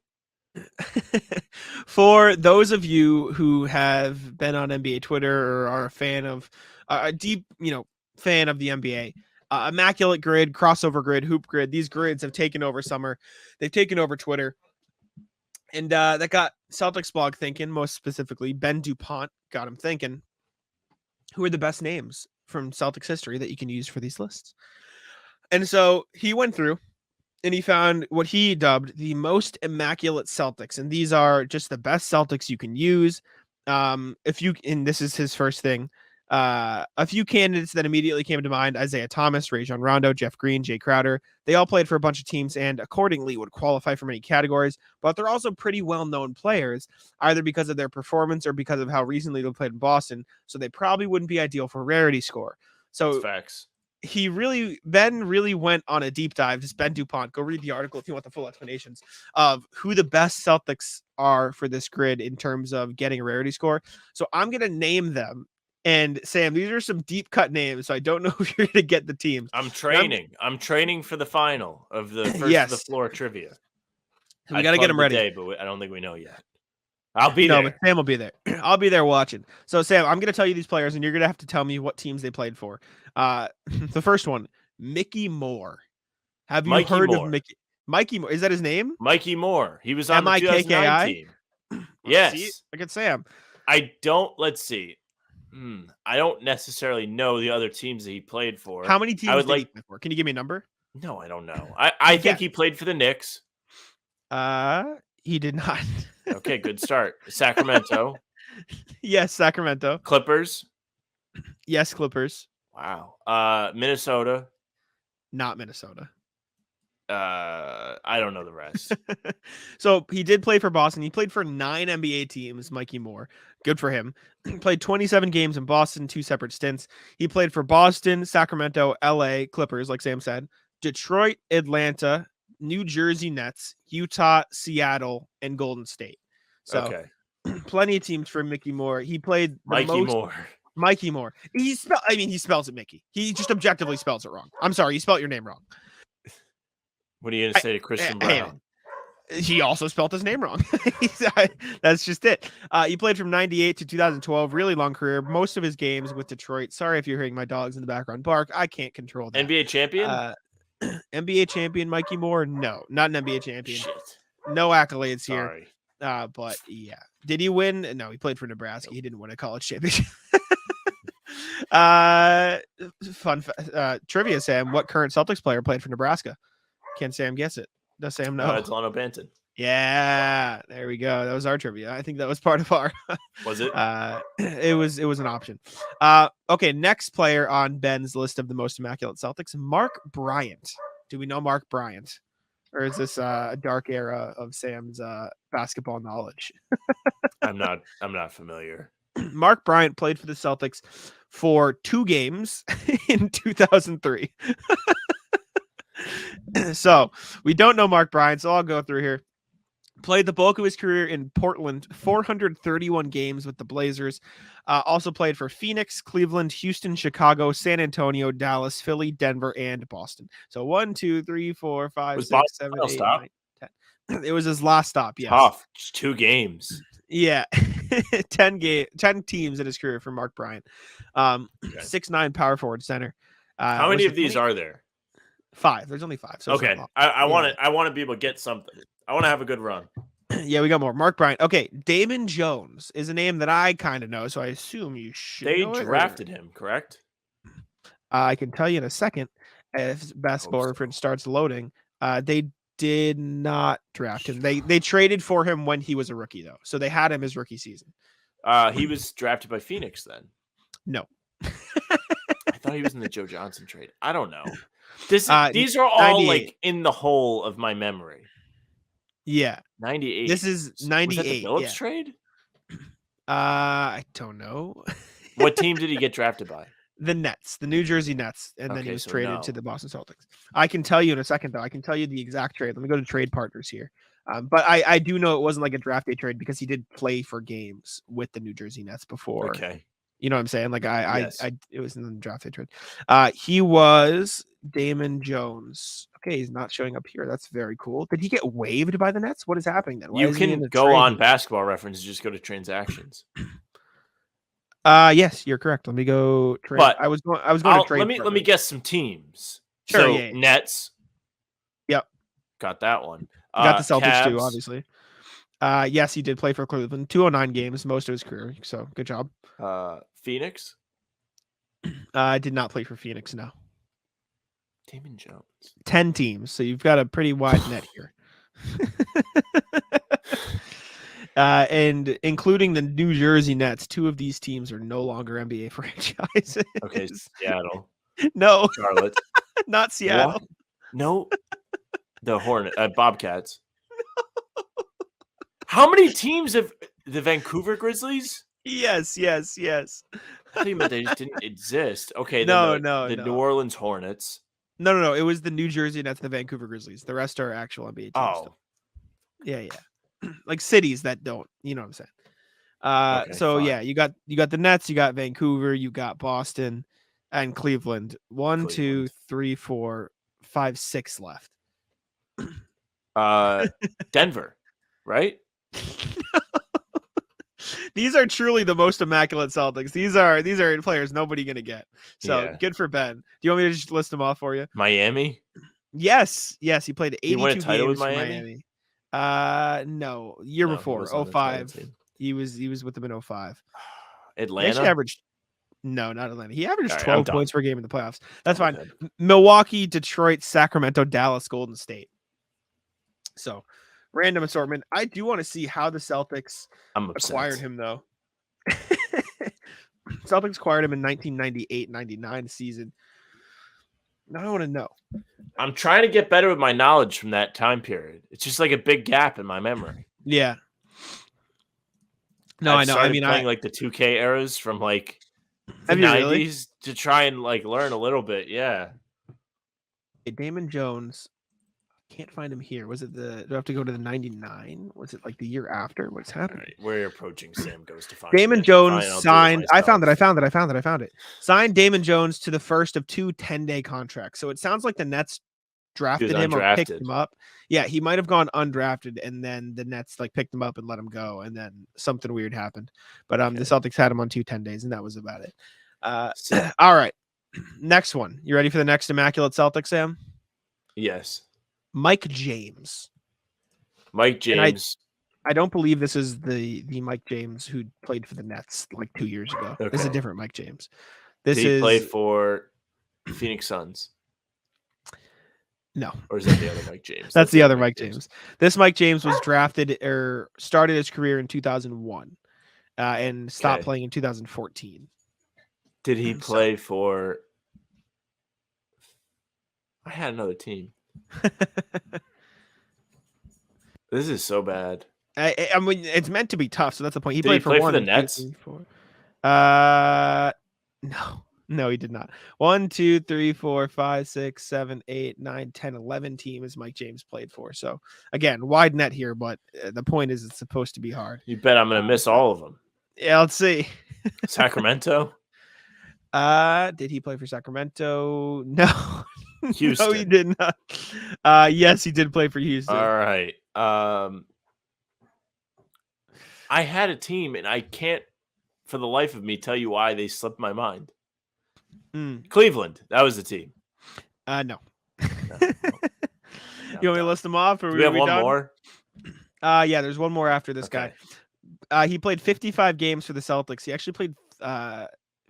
For those of you who have been on NBA Twitter or are a fan of a deep, fan of the NBA, immaculate grid, crossover grid, hoop grid, these grids have taken over summer. They've taken over Twitter. And that got Celtics blog thinking, most specifically, Ben DuPont got him thinking, who are the best names from Celtics history that you can use for these lists? And so he went through and he found what he dubbed the most immaculate Celtics. And these are just the best Celtics you can use. And this is his first thing. A few candidates that immediately came to mind: Isaiah Thomas, Rajon Rondo, Jeff Green, Jay Crowder. They all played for a bunch of teams and accordingly would qualify for many categories, but they're also pretty well-known players, either because of their performance or because of how recently they played in Boston. So they probably wouldn't be ideal for rarity score. So That's facts. Ben really went on a deep dive. Just Ben DuPont. Go read the article if you want the full explanations of who the best Celtics are for this grid in terms of getting a rarity score. So I'm going to name them. And Sam, these are some deep cut names, so I don't know if you're going to get the teams. I'm training. I'm training for the final of the first of the floor trivia. So we got to get them ready. Day, but I don't think we know yet. I'll be there. But Sam will be there. I'll be there watching. So Sam, I'm going to tell you these players, and you're going to have to tell me what teams they played for. The first one, Mickey Moore. Have you heard of Mikey Moore? Is that his name? Mikey Moore. He was on the 2009 team. Yes. See, look at Sam. Let's see. I don't necessarily know the other teams that he played for. How many teams did he play for? Can you give me a number? No, I don't know. I think he played for the Knicks. He did not. Okay, good start. Sacramento. Yes, Sacramento. Clippers. Yes, Clippers. Wow. Minnesota. Not Minnesota. I don't know the rest. So he did play for Boston. He played for 9 NBA teams, Mikey Moore. Good for him. Played 27 games in Boston, 2 separate stints. He played for Boston, Sacramento, LA, Clippers, like Sam said, Detroit, Atlanta, New Jersey Nets, Utah, Seattle, and Golden State. So plenty of teams for Mickey Moore. He played Mikey Moore. He spells it Mickey. He just objectively spells it wrong. I'm sorry, you spelled your name wrong. What are you going to say to Christian Brown? He also spelled his name wrong. That's just it. He played from 98 to 2012. Really long career. Most of his games with Detroit. Sorry if you're hearing my dogs in the background bark. I can't control that. NBA champion? NBA champion Mikey Moore? No, not an NBA champion. Shit. No accolades here. Sorry. But yeah. Did he win? No, he played for Nebraska. He didn't win a college championship. Fun trivia, Sam. What current Celtics player played for Nebraska? Can Sam guess it? Does Sam know? Delano Banton. Yeah, there we go. That was our trivia. I think that was part of our. Was it? It was an option. Okay, next player on Ben's list of the most immaculate Celtics, Mark Bryant. Do we know Mark Bryant, or is this a dark era of Sam's basketball knowledge? I'm not familiar. Mark Bryant played for the Celtics for 2 games in 2003. So we don't know Mark Bryant, so I'll go through here. Played the bulk of his career in Portland, 431 games with the Blazers. Also played for Phoenix, Cleveland, Houston, Chicago, San Antonio, Dallas, Philly, Denver, and Boston. So 1, 2, 3, 4, 5, 6, 7, 8, 9, 10. It was his last stop. Yes. Tough. Just 2 games. Yeah. 10 teams in his career for Mark Bryant. 6'9" power forward center. How many of these are there? 5. There's only 5. So okay. I want to be able to get something. I want to have a good run. Yeah, we got more. Mark Bryant. Okay. Damon Jones is a name that I kind of know, so I assume you should. They drafted him, correct? I can tell you in a second if basketball reference starts loading. They did not draft him. They traded for him when he was a rookie, though. So they had him his rookie season. He was drafted by Phoenix then. No. I thought he was in the Joe Johnson trade. I don't know. These are all 98. Like in the hole of my memory. Yeah. 98. This is 98. Was that the Phillips trade? I don't know. What team did he get drafted by? The Nets, the New Jersey Nets, and then he Okay, was so traded to no. the Boston Celtics. I can tell you in a second, though. I can tell you the exact trade. Let me go to trade partners here. But I do know it wasn't like a draft day trade because he did play for games with the New Jersey Nets before. Okay. You know what I'm saying? Like Yes. it was in the draft day trade. He was Damon Jones. Okay, he's not showing up here. That's very cool. Did he get waived by the Nets? What is happening then? Why You isn't he in can the go trade on here? Basketball Reference and just go to transactions. Yes, you're correct. Let me go trade. But I was going to trade. let me partners. guess some teams. Sure, So yeah. Nets. Yep. Got that one. You got the Celtics too, Cavs. obviously. Yes, he did play for Cleveland. 209 games, most of his career. So good job. Phoenix. Did not play for Phoenix, no. Damon Jones. 10 teams. So you've got a pretty wide net here. And including the New Jersey Nets, 2 of these teams are no longer NBA franchises. Okay, Seattle. No, Charlotte. not Seattle. What? No. The Bobcats. How many teams have the Vancouver Grizzlies? Yes. I thought you meant they just didn't exist. Okay, No, then the New Orleans Hornets. No. It was the New Jersey Nets, the Vancouver Grizzlies. The rest are actual NBA teams. Oh. Yeah. Like cities that don't, you know what I'm saying? Okay, so fine. yeah, you got the Nets, you got Vancouver, you got Boston and Cleveland. 1, 2, 3, 4, 5, 6 left. Denver, right? These are truly the most immaculate Celtics. These are players nobody gonna get. So Yeah. good for Ben. Do you want me to just list them off for you? Miami. Yes. He played 82 He won a title games with for Miami? No, year No, he before, was on the title 05. team. He was with them in 05. He Atlanta. actually averaged not Atlanta. He averaged All right, 12 points per game in the playoffs. That's fine. Okay. Milwaukee, Detroit, Sacramento, Dallas, Golden State. So random assortment. I do want to see how the Celtics acquired him, though. Celtics acquired him in 1998-99 season. Now I want to know. I'm trying to get better with my knowledge from that time period. It's just like a big gap in my memory. Yeah. No, I know. I mean, playing like the 2K eras from like the Have you 90s really? to try and like learn a little bit. Yeah. Damon Jones. Can't find him here. Was it do I have to go to the 99? Was it like the year after? What's happening? Right, we're approaching Sam Goes to find Damon it. Jones Fine, I'll do it signed. I found myself. it. Signed Damon Jones to the first of 2 10-day contracts. So it sounds like the Nets drafted him or picked him up. Yeah, he might have gone undrafted, and then the Nets like picked him up and let him go, and then something weird happened. But the Celtics had him on 2 10 days, and that was about it. All right, next one. You ready for the next immaculate Celtic, Sam? Yes. Mike James. Mike James. I don't believe this is the Mike James who played for the Nets like 2 years ago. Okay. This is a different Mike James. Did he play for Phoenix Suns? No. Or is that the other Mike James? That's the other Mike James. This Mike James was drafted or started his career in 2001 and stopped playing in 2014. Did he play for... I had another team. This is so bad. I mean, it's meant to be tough, so that's the point. Did he play for the Nets? 2, 3, 4. No, he did not. 1, 2, 3, 4, 5, 6, 7, 8, 9, 10, 11 teams Mike James played for. So again, wide net here, but the point is it's supposed to be hard. You bet I'm going to miss all of them. Yeah, let's see. Sacramento? Did he play for Sacramento? No. Houston. No, he did not. Yes, he did play for Houston. All right. I had a team, and I can't, for the life of me, tell you why they slipped my mind. Cleveland. That was the team. No. No. You want me to list them off? Or Do we have one done? more? Yeah, there's one more after this guy. He played 55 games for the Celtics. He actually played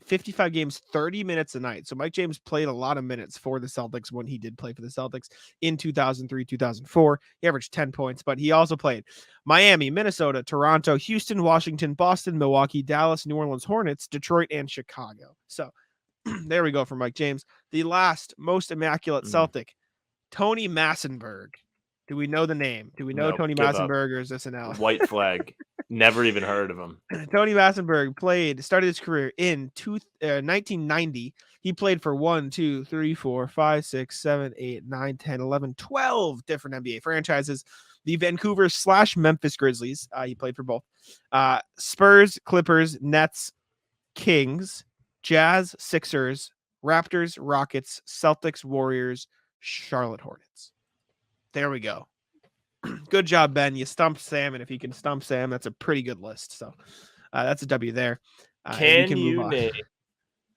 55 games, 30 minutes a night. So Mike James played a lot of minutes for the Celtics when he did play for the Celtics in 2003, 2004. He averaged 10 points, but he also played Miami, Minnesota, Toronto, Houston, Washington, Boston, Milwaukee, Dallas, New Orleans Hornets, Detroit, and Chicago. So there we go for Mike James. The last most immaculate Celtic, Tony Massenberg. Do we know the name? Do we know Tony Massenberg, or is this an L? White flag. Never even heard of him. Tony Massenberg started his career in 1990. He played for 1, 2, 3, 4, 5, 6, 7, 8, 9, 10, 11, 12 different NBA franchises. The Vancouver/Memphis Grizzlies. He played for both. Spurs, Clippers, Nets, Kings, Jazz, Sixers, Raptors, Rockets, Celtics, Warriors, Charlotte Hornets. There we go. Good job, Ben. You stumped Sam, and if you can stump Sam, that's a pretty good list. So that's a W there. Can you name?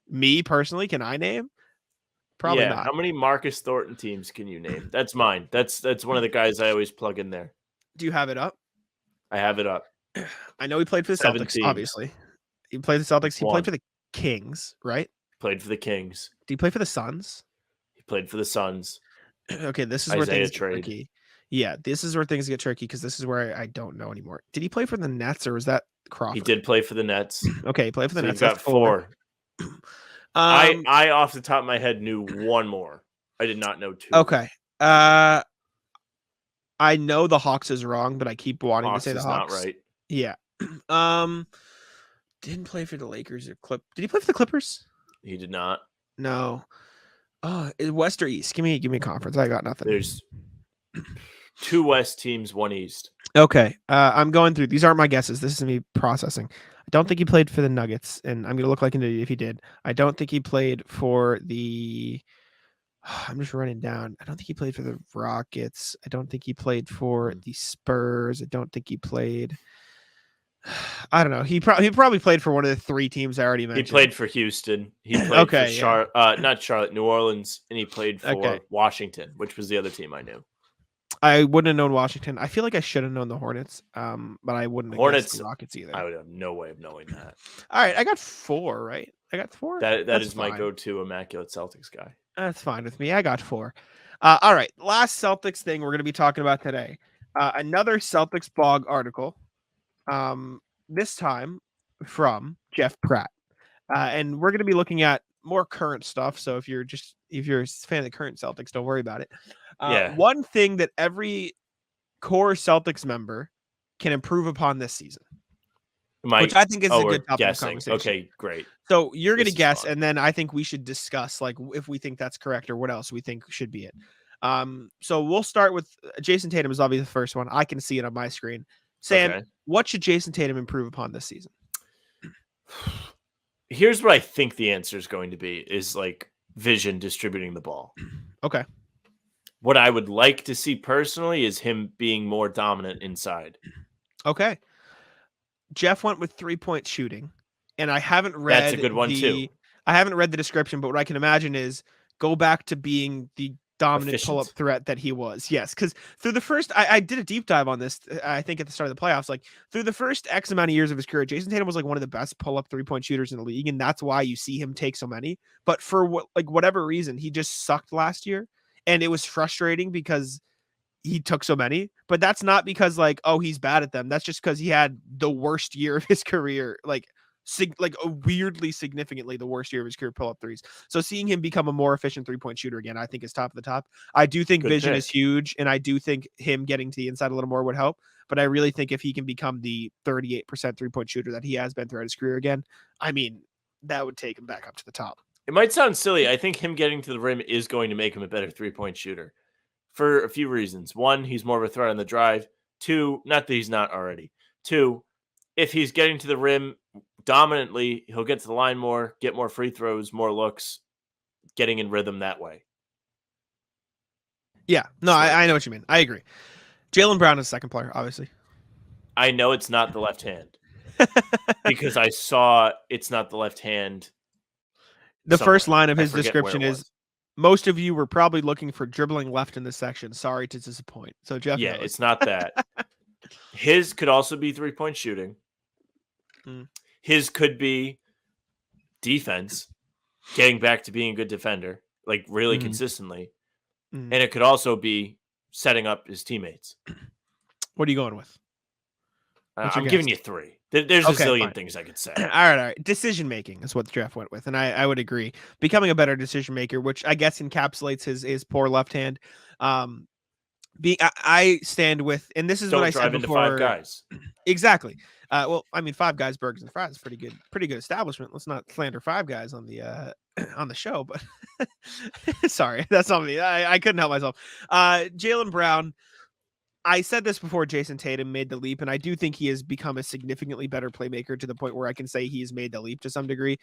Me personally, can I name? Probably not. How many Marcus Thornton teams can you name? That's mine. That's one of the guys I always plug in there. Do you have it up? I have it up. I know he played for the Celtics, obviously. He played for the Celtics. He played for the Kings, right? Played for the Kings. Did he play for the Suns? He played for the Suns. Okay, this is where things get tricky. Yeah, this is where things get tricky because this is where I don't know anymore. Did he play for the Nets or was that Crawford? He did play for the Nets. Okay, he played for the Nets. Got 4. I off the top of my head knew one more. I did not know 2. Okay. I know the Hawks is wrong, but I keep wanting to say the Hawks. Not right. Yeah. Didn't play for the Lakers or Did he play for the Clippers? He did not. No. Oh, West or East? Give me a conference. I got nothing. There's 2 West teams, 1 East. Okay. I'm going through. These aren't my guesses. This is me processing. I don't think he played for the Nuggets, and I'm going to look like an idiot if he did. I don't think he played for the I'm just running down. I don't think he played for the Rockets. I don't think he played for the Spurs. I don't think he played. I don't know. He probably played for one of the 3 teams I already mentioned. He played for Houston. He played for not Charlotte, New Orleans, and he played for Washington, which was the other team I knew. I wouldn't have known Washington. I feel like I should have known the Hornets, but I wouldn't have guessed the Rockets either. I would have no way of knowing that. All right, I got 4, right? I got 4? That is my go-to immaculate Celtics guy. That's fine with me. I got 4. All right, last Celtics thing we're going to be talking about today. Another Celtics blog article, this time from Jeff Pratt. And we're going to be looking at more current stuff. So if you're a fan of the current Celtics, don't worry about it. One thing that every core Celtics member can improve upon this season, which I think is a good topic of conversation. Okay, great. So you're going to guess, and then I think we should discuss like if we think that's correct or what else we think should be it. So we'll start with Jason Tatum is obviously the first one. I can see it on my screen. Sam, what should Jason Tatum improve upon this season? Here's what I think the answer is going to be is like vision distributing the ball. Okay. What I would like to see personally is him being more dominant inside. Okay. Jeff went with 3-point shooting, and I haven't read That's a good one too. I haven't read the description, but what I can imagine is go back to being the dominant pull-up threat that he was. Yes, because through the first, I did a deep dive on this, I think at the start of the playoffs, like through the first X amount of years of his career, Jason Tatum was like one of the best pull-up 3-point shooters in the league, and that's why you see him take so many. But for whatever reason, he just sucked last year, and it was frustrating because he took so many. But that's not because like, oh, he's bad at them. That's just because he had the worst year of his career, like weirdly significantly the worst year of his career pull-up threes. So seeing him become a more efficient 3-point shooter again, I think is top of the top. I do think vision is huge, and I do think him getting to the inside a little more would help. But I really think if he can become the 38% 3-point shooter that he has been throughout his career again, I mean, that would take him back up to the top. It might sound silly. I think him getting to the rim is going to make him a better 3-point shooter for a few reasons. 1, he's more of a threat on the drive. 2, not that he's not already. 2, if he's getting to the rim dominantly, he'll get to the line more, get more free throws, more looks, getting in rhythm that way. Yeah, no, I know what you mean. I agree. Jaylen Brown is the second player, obviously. I know it's not the left hand because I saw it's not the left hand. The first line of his description is, most of you were probably looking for dribbling left in this section. Sorry to disappoint. So Jeff, knows. It's not that. His could also be 3-point shooting. His could be defense, getting back to being a good defender, like really consistently. And it could also be setting up his teammates. What are you going with? I'm giving you 3. There's a zillion things I could say. All right. Decision making is what Jeff went with, and I would agree. Becoming a better decision maker, which I guess encapsulates his poor left hand. I stand with, and this is Don't what I said drive into before. five guys. Exactly. Well, I mean, Five Guys Burgers and Fries, pretty good establishment. Let's not slander Five Guys on the on the show, but sorry, that's on me. I couldn't help myself. Jaylen Brown. I said this before Jason Tatum made the leap, and I do think he has become a significantly better playmaker to the point where I can say he's made the leap to some degree.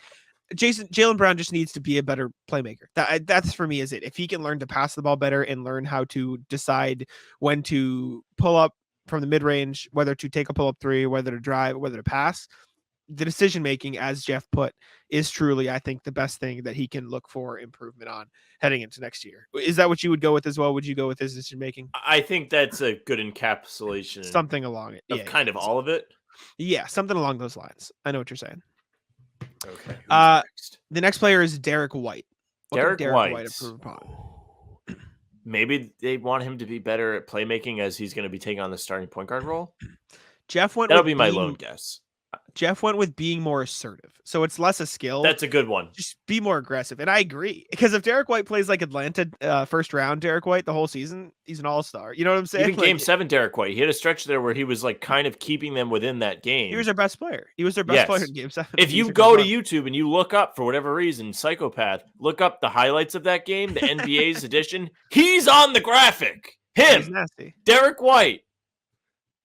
Jaylen Brown just needs to be a better playmaker. That's for me is it. If he can learn to pass the ball better and learn how to decide when to pull up from the mid range, whether to take a pull up three, whether to drive, whether to pass, the decision making, as Jeff put, is truly, I think, the best thing that he can look for improvement on heading into next year. Is that what you would go with as well? Would you go with his decision making? I think that's a good encapsulation. Something along it. Of kind of all of it. Yeah, something along those lines. I know what you're saying. Okay. Next? The next player is Derek White. Derek White. Improve upon? Maybe they want him to be better at playmaking as he's going to be taking on the starting point guard role. That'll be my lone guess. Jeff went with being more assertive. So it's less a skill. That's a good one. Just be more aggressive. And I agree. Because if Derek White plays like Atlanta first round, Derek White the whole season, he's an all-star. You know what I'm saying? Even game 7, Derek White, he had a stretch there where he was like kind of keeping them within that game. He was their best player. He was their best player in game 7. If you go to YouTube and you look up, for whatever reason, Psychopath, look up the highlights of that game, the NBA's edition, he's on the graphic. He's nasty. Derek White.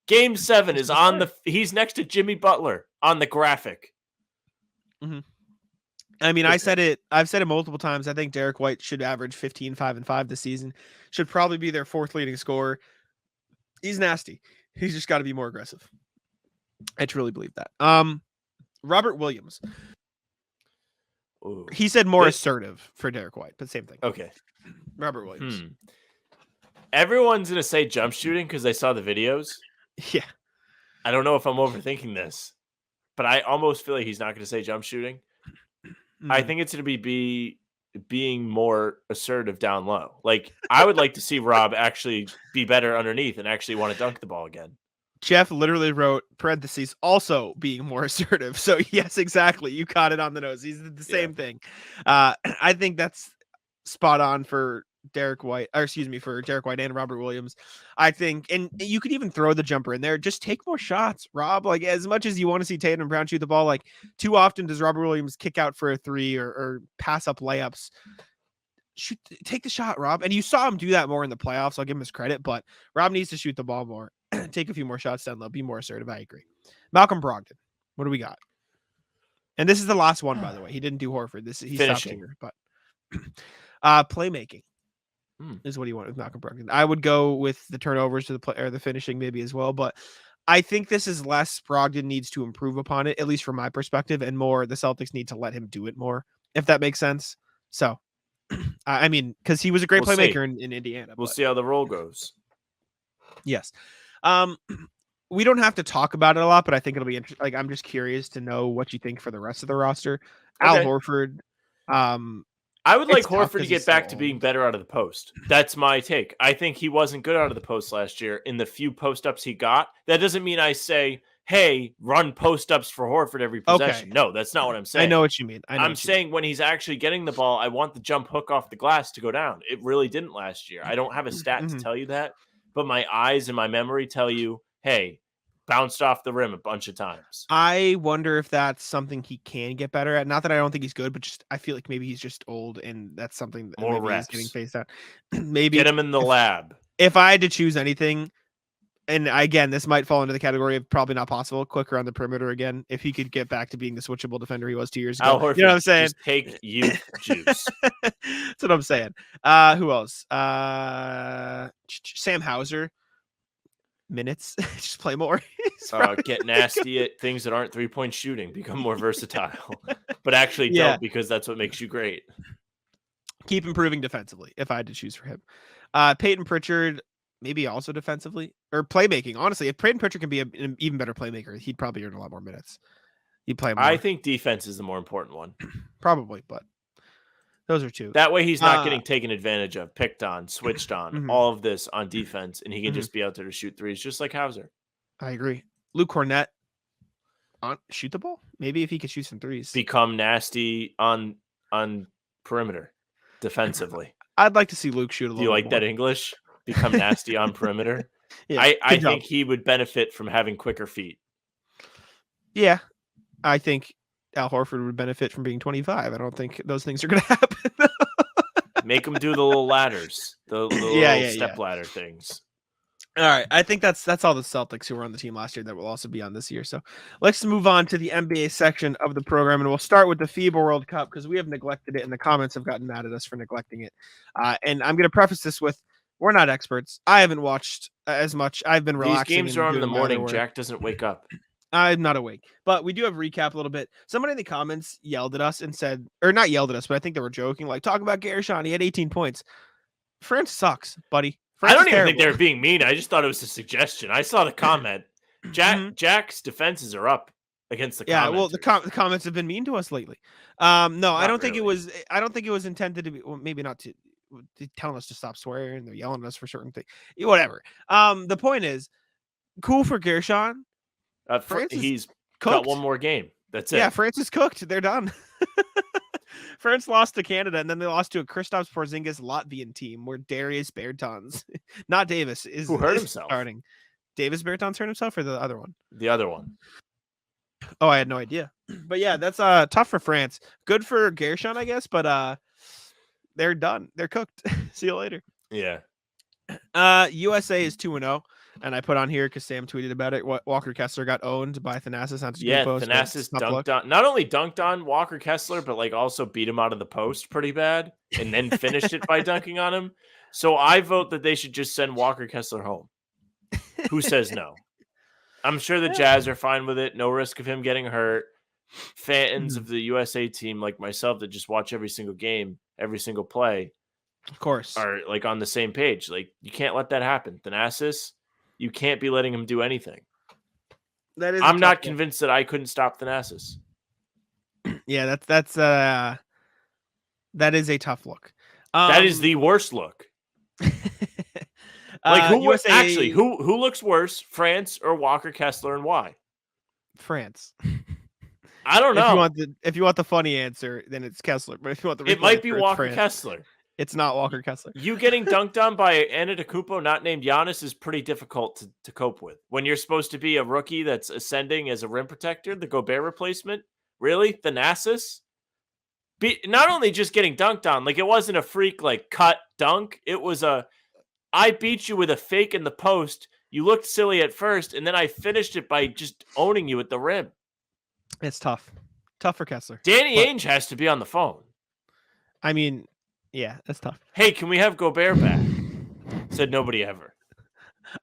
Game 7 is on he's next to Jimmy Butler on the graphic. Mm-hmm. I mean, I've said it multiple times. I think Derek White should average 15, 5, and 5 this season. Should probably be their 4th leading scorer. He's nasty. He's just got to be more aggressive. I truly believe that. Robert Williams. Ooh. He said more assertive for Derek White, but same thing. Okay. Robert Williams. Everyone's going to say jump shooting because they saw the videos. Yeah. I don't know if I'm overthinking this, but I almost feel like he's not going to say jump shooting. I think it's going to be being more assertive down low. Like, I would like to see Rob actually be better underneath and actually want to dunk the ball again. Jeff literally wrote parentheses also being more assertive. So yes, exactly. You caught it on the nose. He's the same thing. I think that's spot on for Derek White and Robert Williams. I think, and you could even throw the jumper in there. Just take more shots, Rob. Like, as much as you want to see Tatum and Brown shoot the ball, like, too often does Robert Williams kick out for a 3 or pass up layups. Take the shot, Rob. And you saw him do that more in the playoffs. I'll give him his credit, but Rob needs to shoot the ball more. Take a few more shots down low. Be more assertive. I agree. Malcolm Brogdon. What do we got? And this is the last one, by the way. He didn't do Horford. He stopped here, but playmaking is what he wanted with Malcolm Brogdon. I would go with the turnovers to the play or the finishing maybe as well, but I think this is less Brogdon needs to improve upon it, at least from my perspective, and more the Celtics need to let him do it more, if that makes sense. So, I mean, because he was a great playmaker in Indiana. We'll see how the roll goes. Yes. We don't have to talk about it a lot, but I think it'll be interesting. Like, I'm just curious to know what you think for the rest of the roster. Okay. Al Horford. I would like Horford to get back to being better out of the post. That's my take. I think he wasn't good out of the post last year in the few post-ups he got. That doesn't mean I say, hey, run post-ups for Horford every possession. Okay. No, that's not what I'm saying. I know what you mean. I'm saying when he's actually getting the ball, I want the jump hook off the glass to go down. It really didn't last year. I don't have a stat to tell you that, but my eyes and my memory tell you, hey, bounced off the rim a bunch of times. I wonder if that's something he can get better at. Not that I don't think he's good, but just I feel like maybe he's just old, and that's something that more maybe reps. He's getting phased out. Maybe get him in the lab. If I had to choose anything, and again, this might fall into the category of probably not possible. Quicker on the perimeter again. If he could get back to being the switchable defender he was 2 years ago, Horford, you know what I'm saying? Just take youth juice. That's what I'm saying. Who else? Sam Hauser. Minutes, just play more. Get nasty at things that aren't 3-point shooting. Become more versatile, but actually don't, because that's what makes you great. Keep improving defensively. If I had to choose for him, Peyton Pritchard, maybe also defensively or playmaking. Honestly, if Peyton Pritchard can be an even better playmaker, he'd probably earn a lot more minutes. He'd play more. I think defense is the more important one, probably, but those are two. That way he's not getting taken advantage of, picked on, switched on, all of this on defense, and he can just be out there to shoot threes, just like Hauser. I agree. Luke Cornett, shoot the ball? Maybe if he could shoot some threes. Become nasty on perimeter, defensively. I'd like to see Luke shoot a little bit Do you like more. that English? become nasty on perimeter. Yeah, I good job. think he would benefit from having quicker feet. Yeah, I think Al Horford would benefit from being 25. I don't think those things are going to happen. Make him do the little ladders, the Yeah, little step ladder things. All right, I think that's all the Celtics who were on the team last year that will also be on this year. So let's move on to the NBA section of the program, and we'll start with the FIBA World Cup because we have neglected it, and the comments have gotten mad at us for neglecting it. And I'm going to preface this with, we're not experts. I haven't watched as much. I've been relaxing. These games are on in the doing my other morning. work. Jack doesn't wake up. I'm not awake, but we do have recap a little bit. Somebody in the comments yelled at us and said, or not yelled at us, but I think they were joking, like, talk about Gershon. He had 18 points. France sucks, buddy. I don't even think they were being mean. I just thought it was a suggestion. I saw the comment. Jack's defenses are up against the well, commenters. the comments have been mean to us lately. No, I don't think it was. I don't think it was intended to be. Well, maybe not to telling us to stop swearing. They're yelling at us for certain things. Whatever. The point is, cool for Gershon. He's cooked. got one more game. That's it. Yeah, France is cooked. They're done. France lost to Canada, and then they lost to a Kristaps Porzingis Latvian team where Darius Bertans, not Davis, is who hurt himself. Starting. Davis Bertans hurt himself, or the other one? The other one. Oh, I had no idea. But yeah, that's tough for France. Good for Gershon, I guess, but they're done. They're cooked. See you later. Yeah. USA is 2-0. And I put on here because Sam tweeted about it. Walker Kessler got owned by Thanasis on post. Thanasis dunked on. Not only dunked on Walker Kessler, but like also beat him out of the post pretty bad, and then finished it by dunking on him. So I vote that they should just send Walker Kessler home. Who says no? I'm sure the Jazz are fine with it. No risk of him getting hurt. Fans of the USA team like myself that just watch every single game, every single play, of course, are like on the same page. Like you can't let that happen. Thanasis. You can't be letting him do anything. I'm not convinced that I couldn't stop Thanasis. Yeah, that is a tough look. That is the worst look. Like who USA, who looks worse, France or Walker Kessler, and why? France. I don't know. If you want the funny answer, then it's Kessler. But if you want the it might be Walker Kessler. It's not Walker Kessler. You getting dunked on by Antetokounmpo, not named Giannis, is pretty difficult to cope with. When you're supposed to be a rookie that's ascending as a rim protector, the Gobert replacement, really? Thanasis? Not only just getting dunked on, like it wasn't a freak like cut dunk. It was I beat you with a fake in the post. You looked silly at first, and then I finished it by just owning you at the rim. It's tough. Tough for Kessler. Danny Ainge has to be on the phone. I mean, yeah, that's tough. Hey, can we have Gobert back? Said nobody ever.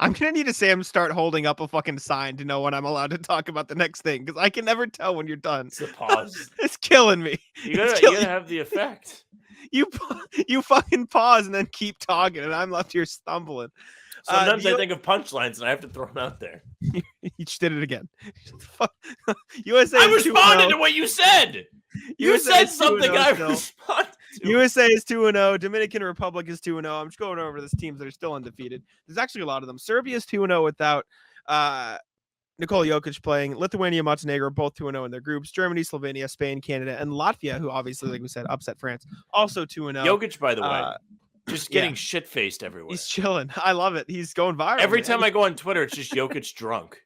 I'm going to need to Sam start holding up a fucking sign to know when I'm allowed to talk about the next thing, because I can never tell when you're done. It's the pause. It's killing me. You gotta have the effect. You fucking pause and then keep talking, and I'm left here stumbling. Sometimes I think of punchlines, and I have to throw them out there. You just did it again. USA. I responded to what you said. You said something, and I responded to. USA is 2-0. Dominican Republic is 2-0. I'm just going over these teams that are still undefeated. There's actually a lot of them. Serbia is 2-0 without Nikola Jokic playing. Lithuania, Montenegro, both 2-0 in their groups. Germany, Slovenia, Spain, Canada, and Latvia, who obviously, like we said, upset France, also 2-0. Jokic, by the way, just getting shit-faced everywhere. He's chilling. I love it. He's going viral. Every time I go on Twitter, it's just Jokic drunk.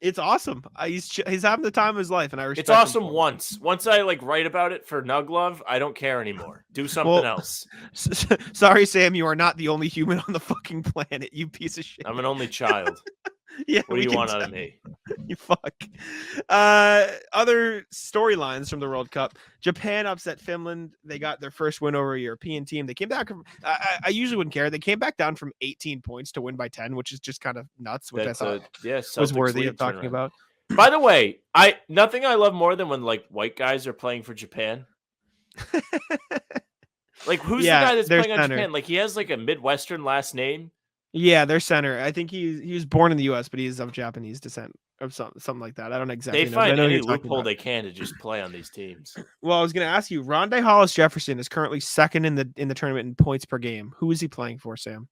It's awesome. He's having the time of his life, and I respect It's awesome him once. Once I like write about it for Nug Love, I don't care anymore. Do something else. Sorry, Sam, you are not the only human on the fucking planet, you piece of shit. I'm an only child. Yeah, what do you want out of me? You fuck. Other storylines from the World Cup. Japan upset Finland. They got their first win over a European team. They came back from, I usually wouldn't care. They came back down from 18 points to win by 10, which is just kind of nuts, which That's I thought Celtics was worthy of league talking tournament. about. By the way, nothing I love more than when like white guys are playing for Japan. Like who's the guy that's playing on Japan? Like he has like a Midwestern last name. Yeah, their center. I think he was born in the U.S., but he's of Japanese descent or something like that. I don't exactly know. They find any loophole they can to just play on these teams. Well, I was going to ask you, Rondé Hollis Jefferson is currently second in the tournament in points per game. Who is he playing for, Sam?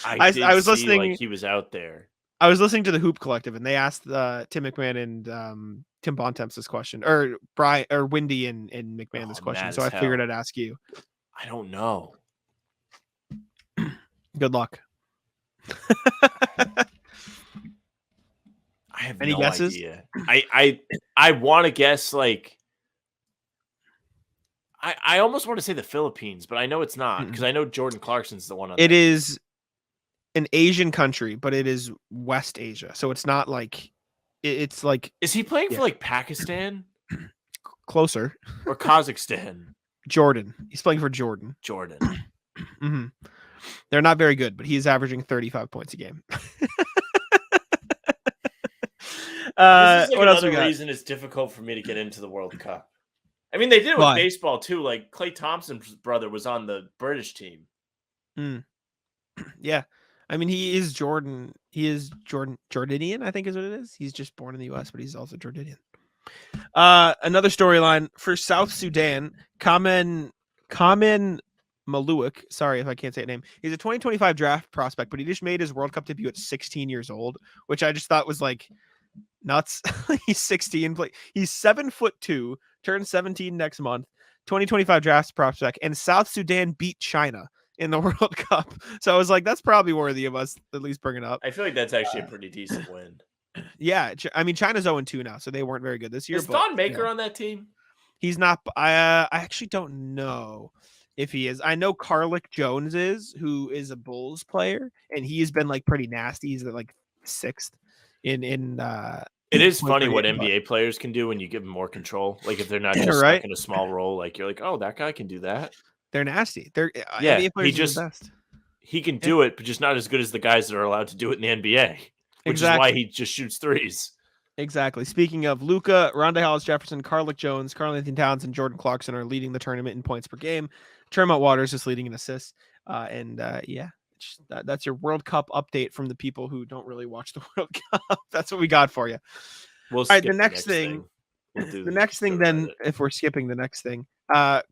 I was listening. Like he was out there. I was listening to the Hoop Collective, and they asked Tim McMahon and Tim Bontemps this question, or Brian or Wendy and McMahon this question. So I figured I'd ask you. I don't know. Good luck. I have Any no guesses? idea. I want to guess like I almost want to say the Philippines, but I know it's not because I know Jordan Clarkson's the one on It that team. is an Asian country, but it is West Asia, so it's not like it's like Is he playing for like Pakistan closer. or Kazakhstan? Jordan. He's playing for Jordan. Jordan. Mm-hmm. They're not very good, but he's averaging 35 points a game. This is like what else we another got? reason it's difficult for me to get into the World Cup. I mean, they did it with baseball too. Like Klay Thompson's brother was on the British team. Yeah. I mean, he is Jordan. He is Jordanian, I think is what it is. He's just born in the US, but he's also Jordanian. Another storyline for South Sudan, Kamen Maluik. Sorry if I can't say his name. He's a 2025 draft prospect, but he just made his World Cup debut at 16 years old, which I just thought was like nuts. He's 16. He's 7'2", turns 17 next month. 2025 draft prospect, and South Sudan beat China in the World Cup. So I was like, that's probably worthy of us at least bringing up. I feel like that's actually a pretty decent win. Yeah, I mean, China's 0-2 now, so they weren't very good this year. Is Thon Maker on that team? He's not. I actually don't know if he is. I know Carlick Jones is, who is a Bulls player, and he's been like pretty nasty. He's like 6th in It is funny what NBA players can do when you give them more control. Like if they're not just stuck in a small role, like you're like, oh, that guy can do that. They're nasty. They're NBA players are the best. He can do it, but just not as good as the guys that are allowed to do it in the NBA. Which is why he just shoots threes. Exactly. Speaking of Luka, Rondae Hollis-Jefferson, Carlick Jones, Karl-Anthony Towns, and Jordan Clarkson are leading the tournament in points per game. Tremont Waters is leading in assists. That's your World Cup update from the people who don't really watch the World Cup. That's what we got for you. All right, the next thing. The next thing, then, if we're skipping the next thing,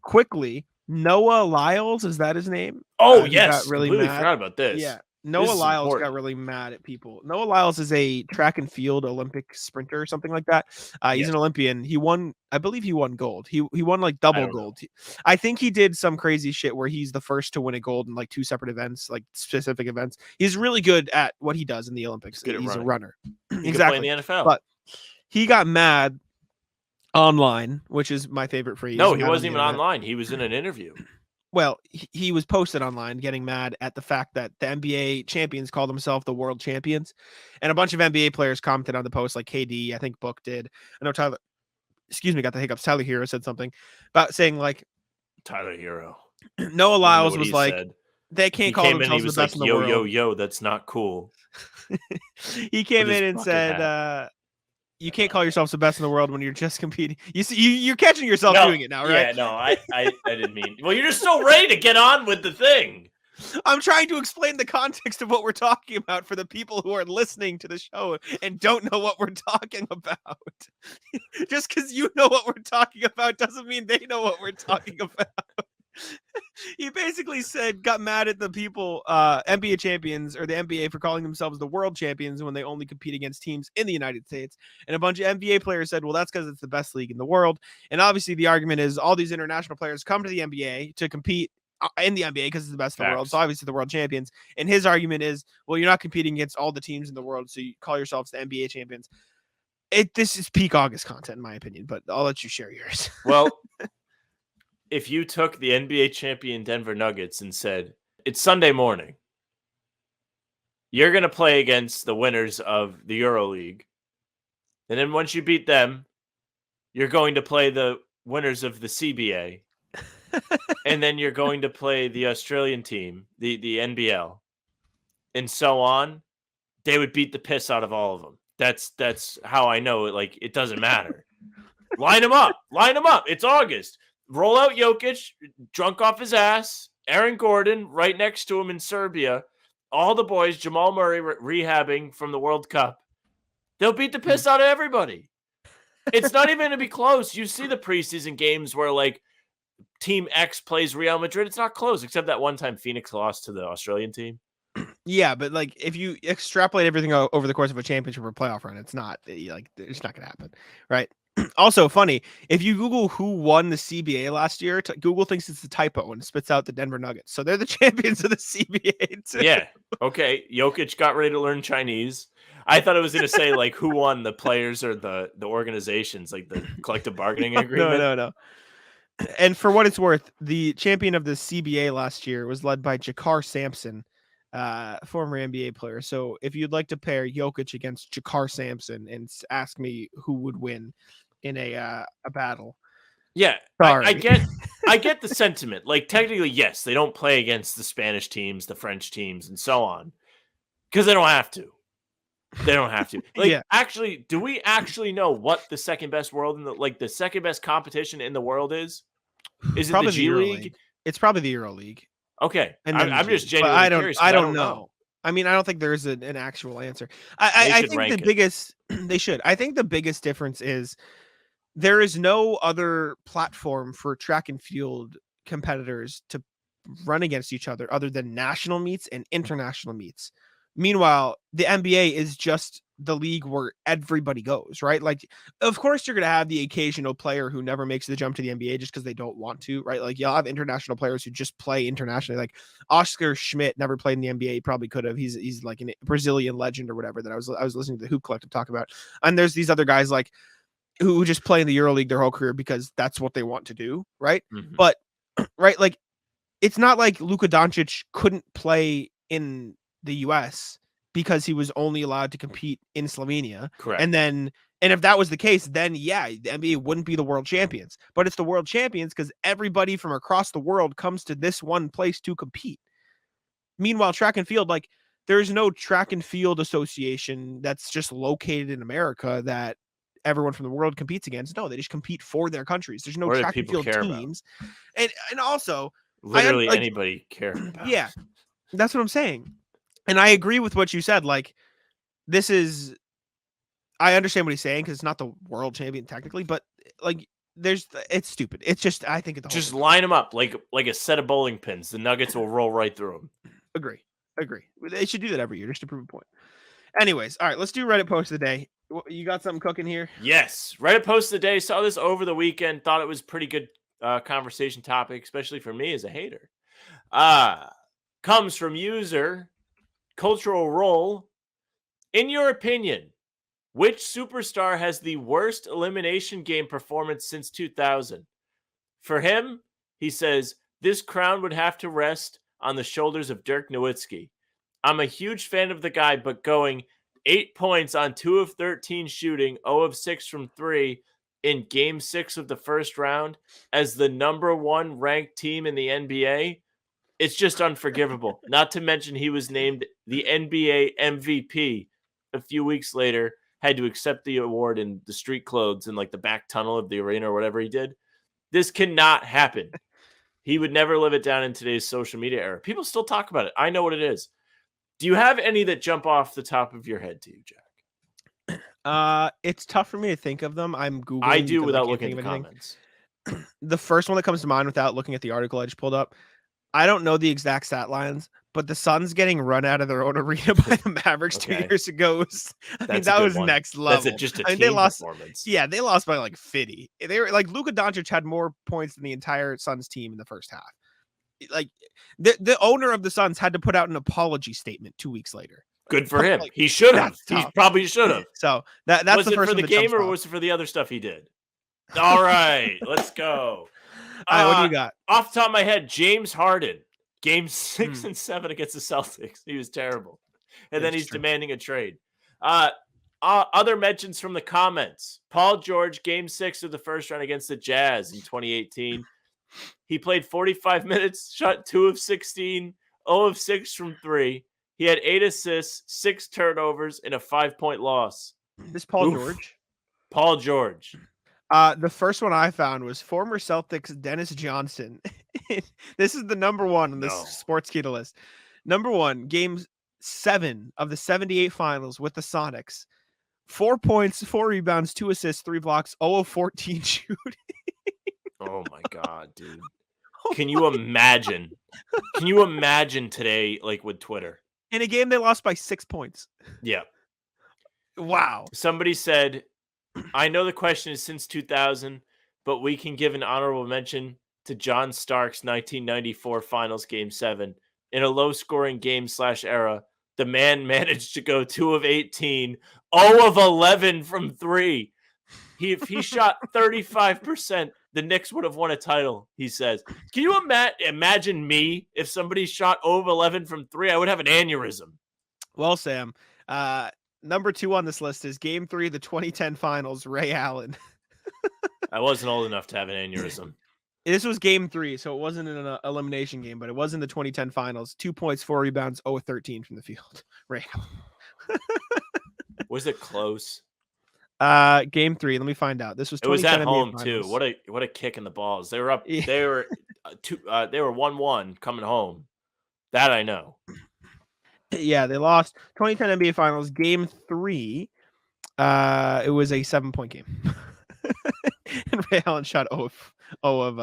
quickly, Noah Lyles, is that his name? Oh, yes. Got really mad. Forgot about this. Yeah. Noah Lyles got really mad at people. Noah Lyles is a track and field Olympic sprinter or something like that. He's an Olympian. He won, I believe he won gold. He won like double gold. I think he did some crazy shit where he's the first to win a gold in like 2 separate events, like specific events. He's really good at what he does in the Olympics. He's a runner. Exactly. In the NFL. But he got mad online, which is my favorite phrase. No, he wasn't even online. He was in an interview. Well, he was posted online getting mad at the fact that the NBA champions call themselves the world champions. And a bunch of NBA players commented on the post, like KD, I think Book did. I know got the hiccups. Tyler Hero said something about saying like Tyler Hero. Noah Lyles was like, they can't call themselves the best in the world. Yo, that's not cool. He came in and said, you can't call yourself the best in the world when you're just competing. You see, you're catching yourself doing it now, right? Yeah, no, I didn't mean. Well, you're just so ready to get on with the thing. I'm trying to explain the context of what we're talking about for the people who are listening to the show and don't know what we're talking about. Just because you know what we're talking about doesn't mean they know what we're talking about. He basically got mad at the people, NBA champions or the NBA for calling themselves the world champions when they only compete against teams in the United States. And a bunch of NBA players said, well, that's because it's the best league in the world. And obviously the argument is all these international players come to the NBA to compete in the NBA because it's the best in the world. So obviously the world champions. And his argument is, well, you're not competing against all the teams in the world, so you call yourselves the NBA champions. This is peak August content, in my opinion, but I'll let you share yours. Well, if you took the NBA champion Denver Nuggets and said, it's Sunday morning, you're going to play against the winners of the EuroLeague. And then once you beat them, you're going to play the winners of the CBA. And then you're going to play the Australian team, the NBL, and so on. They would beat the piss out of all of them. That's how I know it. Like, it doesn't matter. Line them up. It's August. Roll out Jokic, drunk off his ass. Aaron Gordon right next to him in Serbia. All the boys, Jamal Murray rehabbing from the World Cup. They'll beat the piss out of everybody. It's not even going to be close. You see the preseason games where, like, Team X plays Real Madrid. It's not close, except that one time Phoenix lost to the Australian team. Yeah, but like if you extrapolate everything over the course of a championship or playoff run, it's not like it's not going to happen, right? Also funny, if you Google who won the CBA last year, Google thinks it's a typo and spits out the Denver Nuggets. So they're the champions of the CBA too. Yeah. Okay. Jokic got ready to learn Chinese. I thought it was going to say like who won, the players or the organizations, like the collective bargaining agreement. No. And for what it's worth, the champion of the CBA last year was led by Jakar Sampson, former NBA player. So if you'd like to pair Jokic against Jakar Sampson and ask me who would win in a battle, Yeah, sorry. I get the sentiment. Like technically, yes, they don't play against the Spanish teams, the French teams, and so on, because they don't have to. They don't have to. Like, Yeah. actually, do we actually know what the second best world in the second best competition in the world is? Is it Probably the G Euro League? It's probably the Euro League. Okay, And then I'm just G League. But genuinely curious. I don't know. I mean, I don't think there's an actual answer. I should think rank the it. biggest they should. I think the biggest difference is there is no other platform for track and field competitors to run against each other other than national meets and international meets. Meanwhile, the NBA is just the league where everybody goes, right? Like, of course, you're going to have the occasional player who never makes the jump to the NBA just because they don't want to, right? Like, you'll have international players who just play internationally. Like, Oscar Schmidt never played in the NBA. He probably could have. He's like a Brazilian legend or whatever that I was listening to the Hoop Collective talk about. And there's these other guys like who just play in the EuroLeague their whole career because that's what they want to do, right? Mhm. But right, like it's not like Luka Doncic couldn't play in the US because he was only allowed to compete in Slovenia. Correct. And if that was the case, then yeah, the NBA wouldn't be the world champions. But it's the world champions because everybody from across the world comes to this one place to compete. Meanwhile, track and field, like there's no track and field association that's just located in America that everyone from the world competes against. No, they just compete for their countries. There's no What do track and people field care about? teams. And also, Literally like, anybody care about. yeah, that's what I'm saying. And I agree with what you said. Like, this is, I understand what he's saying because it's not the world champion technically, but like, it's stupid. It's just, I think it's Just line them up like a set of bowling pins. The Nuggets will roll right through them. Agree. They should do that every year just to prove a point. Anyways, all right, let's do Reddit post of the day. You got something cooking here? Yes. Reddit post of the day. Saw this over the weekend. Thought it was pretty good conversation topic, especially for me as a hater. Comes from user Cultural Roll. In your opinion, which superstar has the worst elimination game performance since 2000? For him, he says, this crown would have to rest on the shoulders of Dirk Nowitzki. I'm a huge fan of the guy, but going 8 points on 2 of 13 shooting, 0 of 6 from 3 in Game 6 of the first round as the number 1 ranked team in the NBA, it's just unforgivable. Not to mention he was named the NBA MVP a few weeks later, had to accept the award in the street clothes in like the back tunnel of the arena or whatever he did. This cannot happen. He would never live it down in today's social media era. People still talk about it. I know what it is. Do you have any that jump off the top of your head to you, Jack? It's tough for me to think of them. I'm Googling. I do because without can't looking think at of the anything. comments. The first one that comes to mind without looking at the article I just pulled up, I don't know the exact stat lines, but the Suns getting run out of their own arena by the Mavericks Okay. 2 years ago was, I mean, That's a that good was one. next level. That's just a I mean, team they lost. performance. Yeah, they lost by like 50. They were like Luka Doncic had more points than the entire Suns team in the first half. Like the owner of the Suns had to put out an apology statement 2 weeks later. Good for him. Like, He should have. that's He tough. probably should have. So that's Was the it first for one the that jumps game or off. was it for the other stuff he did? All right, let's go. All right, what do you got? Off the top of my head, James Harden, Game 6 and 7 against the Celtics. He was terrible, and then That's he's true. demanding a trade. Other mentions from the comments: Paul George, Game 6 of the first round against the Jazz in 2018. He played 45 minutes, shot 2 of 16, 0 of 6 from 3. He had 8 assists, 6 turnovers, and a 5-point loss. This Paul Oof. George. Paul George. The first one I found was former Celtics Dennis Johnson. This is the number one on this Sportskeeda list. Number 1, Game 7 of the 78 finals with the Sonics. 4 points, 4 rebounds, 2 assists, 3 blocks, 0 of 14 shooting. Oh my God, dude. Can you imagine? Can you imagine today, like with Twitter? In a game they lost by 6 points. Yeah. Wow. Somebody said I know the question is since 2000, but we can give an honorable mention to John Stark's 1994 Finals Game 7. In a low-scoring game/era, the man managed to go 2 of 18, 0 of 11 from 3. If he shot 35%, the Knicks would have won a title, he says. Can you imagine me if somebody shot 0 of 11 from 3? I would have an aneurysm. Well, Sam, number 2 on this list is Game 3 of the 2010 Finals, Ray Allen. I wasn't old enough to have an aneurysm. This was Game 3, so it wasn't an elimination game, but it was in the 2010 Finals. 2 points, 4 rebounds, 0 of 13 from the field. Ray Allen. Was it close? Game 3. Let me find out. This was. It was at NBA home Finals. too. What a kick in the balls. They were up. Yeah. They were 1-1 coming home. That I know. Yeah, they lost 2010 NBA Finals Game 3. It was a 7-point game. And Ray Allen shot 0 of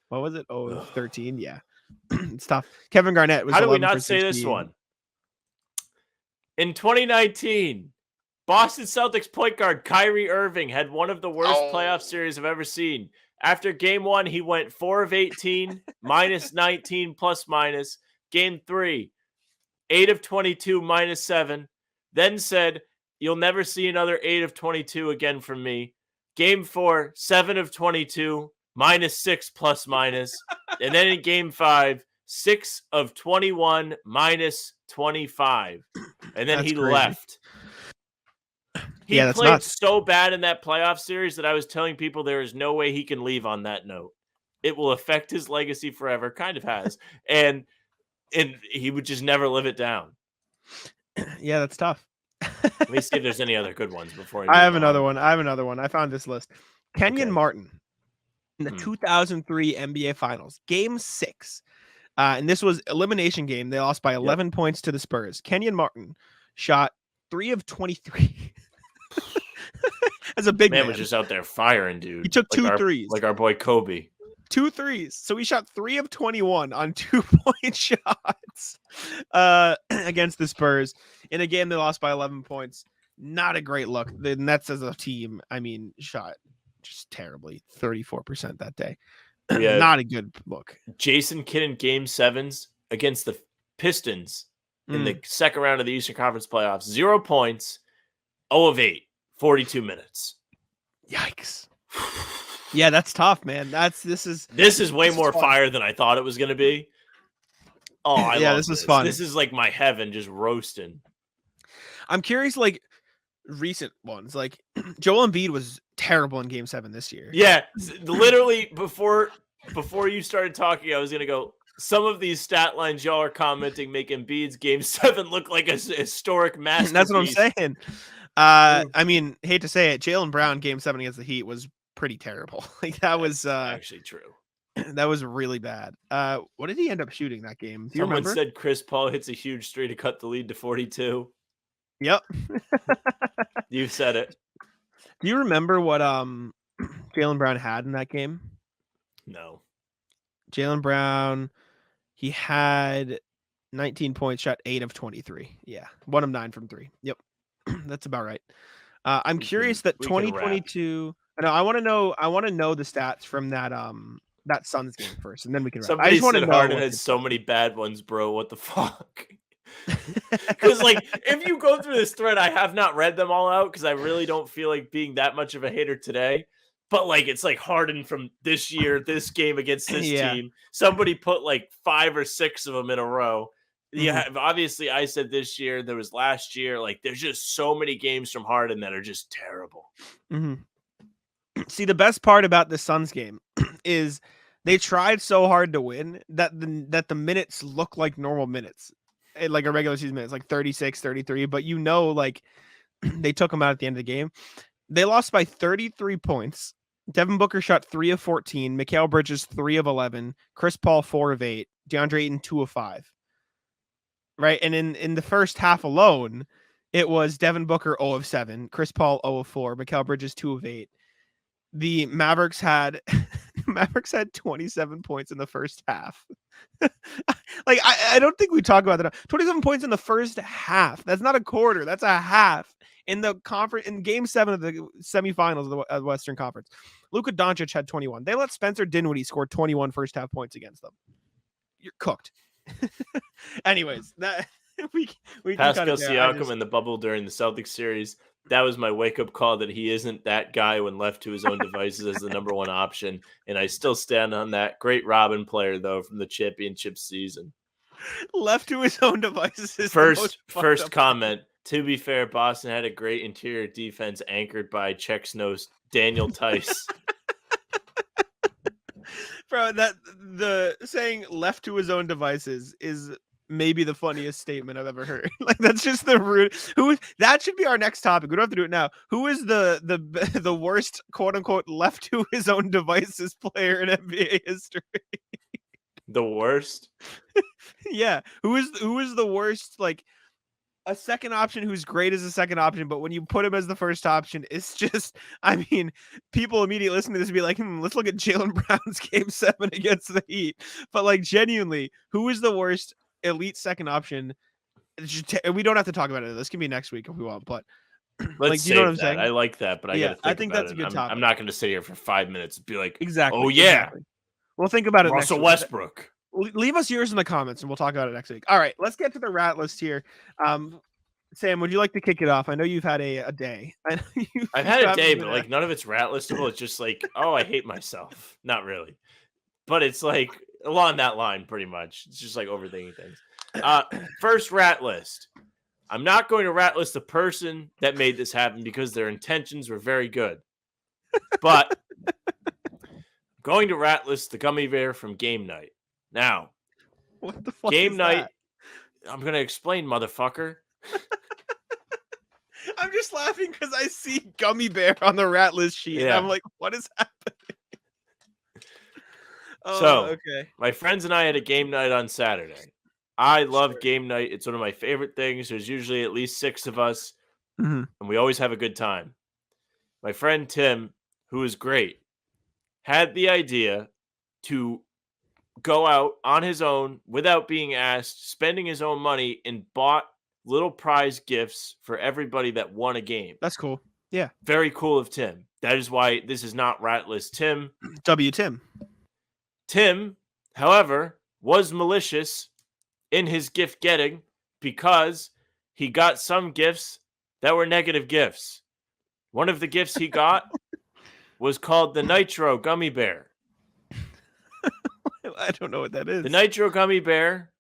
what was it? 0 of 13. Yeah, it's tough. Kevin Garnett was. How did we 11 not for say 16. this one? In 2019, Boston Celtics point guard Kyrie Irving had one of the worst playoff series I've ever seen. After Game 1, he went 4 of 18, minus 19 plus minus. Game 3, 8 of 22, minus 7. Then said, "You'll never see another 8 of 22 again from me." Game 4, 7 of 22, minus 6 plus minus. And then in Game 5, 6 of 21, minus 25. And then That's he crazy. left. He Yeah, that's played nuts. so bad in that playoff series that I was telling people there is no way he can leave on that note. It will affect his legacy forever. Kind of has. And he would just never live it down. Yeah, that's tough. Let me see if there's any other good ones before I have another one. I found this list. Kenyon Okay. Martin in the 2003 NBA Finals, Game 6. And this was elimination game. They lost by 11 points to the Spurs. Kenyon Martin shot 3 of 23. As a big man. was just out there firing, dude. He took 2 threes. Like our boy Kobe. 2 threes. So he shot 3 of 21 on 2-point shots against the Spurs in a game they lost by 11 points. Not a great look. The Nets as a team, I mean, shot just terribly. 34% that day. Yeah. Not a good look. Jason Kidd in Game 7s against the Pistons in the second round of the Eastern Conference playoffs. 0 points, 0 of 8, 42 minutes. Yikes. Yeah, that's tough, man. This is way more fire than I thought it was going to be. Oh, I love this was fun. This is like my heaven, just roasting. I'm curious, like recent ones, like Joel Embiid was terrible in Game 7 this year. Yeah, literally before you started talking, I was going to go, some of these stat lines y'all are commenting make Embiid's Game 7 look like a historic masterpiece. That's what I'm saying. I mean, hate to say it, Jaylen Brown Game 7 against the Heat was pretty terrible. Like that was actually true. That was really bad. What did he end up shooting that game? Do you Someone remember? said Chris Paul hits a huge three to cut the lead to 42. Yep. You said it. Do you remember what Jaylen Brown had in that game? No. Jaylen Brown, he had 19 points, shot 8 of 23. Yeah, 1 of 9 from 3. Yep, that's about right. I'm curious that 2022. I want to know the stats from that Suns game first, and then we can. Somebody I just want to said know. Harden had so many bad ones, bro. What the fuck? Because like, if you go through this thread, I have not read them all out because I really don't feel like being that much of a hater today. But like, it's like Harden from this year, this game against this team. Somebody put like 5 or 6 of them in a row. Yeah, obviously I said this year. There was last year. Like, there's just so many games from Harden that are just terrible. See, the best part about the Suns game is they tried so hard to win that the minutes look like normal minutes, like a regular season minutes, like 36, 33. But like they took them out at the end of the game. They lost by 33 points. Devin Booker shot 3 of 14. Mikal Bridges 3 of 11. Chris Paul 4 of 8. DeAndre Ayton 2 of 5. Right, and in the first half alone, it was Devin Booker 0 of 7. Chris Paul 0 of 4. Mikal Bridges 2 of 8. The Mavericks had Mavericks had 27 points in the first half. Like, I don't think we talk about that. 27 points in the first half. That's not a quarter. That's a half. In the conference, in Game 7 of the semifinals of the Western Conference, Luka Doncic had 21. They let Spencer Dinwiddie score 21 first half points against them. You're cooked. Anyways, that we Pascal can Siakam in the bubble during the Celtics series. That was my wake-up call that he isn't that guy when left to his own devices as the number one option. And I still stand on that. Great Robin player, though, from the championship season. Left to his own devices. Is First comment. To be fair, Boston had a great interior defense anchored by Czech's nose Daniel Tice. Bro, that the saying left to his own devices is maybe the funniest statement I've ever heard. Like, that's just the root. That should be our next topic. We don't have to do it now. Who is the worst quote unquote left to his own devices player in NBA history? The worst? Yeah. Who is the worst, like, a second option who's great as a second option, but when you put him as the first option, it's just, I mean, people immediately listening to this be like, let's look at Jaylen Brown's Game 7 against the Heat. But, like, genuinely, who is the worst elite second option? We don't have to talk about it. This can be next week if we want, but let's you know what I'm that. saying? I like that, but I think that's a good topic. I'm not going to sit here for 5 minutes and be like, exactly. Oh yeah, exactly. We'll think about it. Russell Westbrook. Leave us yours in the comments, and we'll talk about it next week. All right, let's get to the rat list here. Sam, would you like to kick it off? I know you've had a day. I've had a day, but like none of it's rat listable. It's just like, oh, I hate myself. Not really, but it's like along that line, pretty much. It's just like overthinking things. First rat list. I'm not going to rat list the person that made this happen because their intentions were very good, but I'm going to rat list the gummy bear from game night. Now, what the fuck game is night? That? I'm going to explain, motherfucker. I'm just laughing because I see gummy bear on the rat list sheet. Yeah. And I'm like, what is happening? Okay. My friends and I had a game night on Saturday. I love game night. It's one of my favorite things. There's usually at least 6 of us, and we always have a good time. My friend Tim, who is great, had the idea to go out on his own without being asked, spending his own money, and bought little prize gifts for everybody that won a game. That's cool. Yeah. Very cool of Tim. That is why this is not rat list Tim. Tim. Tim, however, was malicious in his gift getting because he got some gifts that were negative gifts. One of the gifts he got was called the Nitro Gummy Bear. I don't know what that is. The Nitro Gummy Bear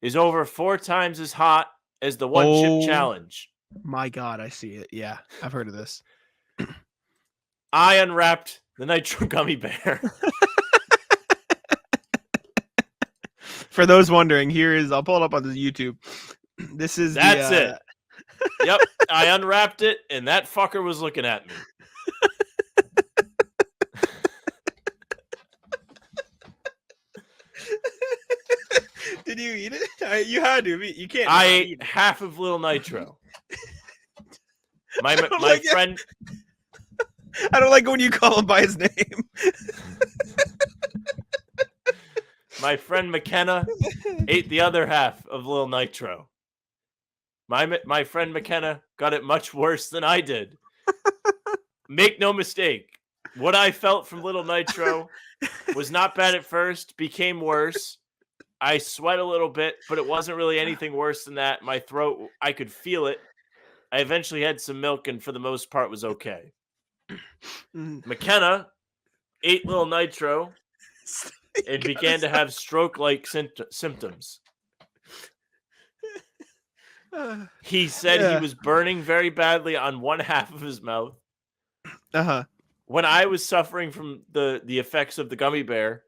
is over 4 times as hot as the one chip challenge. My God, I see it. Yeah, I've heard of this. I unwrapped the Nitro Gummy Bear. For those wondering, I'll pull it up on the YouTube. That's it. Yep, I unwrapped it, and that fucker was looking at me. Did you eat it? You had to. You can't. I ate half of Little Nitro. My friend. I don't like when you call him by his name. My friend McKenna ate the other half of Little Nitro. My friend McKenna got it much worse than I did. Make no mistake. What I felt from Little Nitro was not bad at first, became worse. I sweat a little bit, but it wasn't really anything worse than that. My throat, I could feel it. I eventually had some milk, and for the most part was okay. McKenna ate Little Nitro and began to have stroke-like symptoms. He said he was burning very badly on one half of his mouth. When I was suffering from the effects of the gummy bear,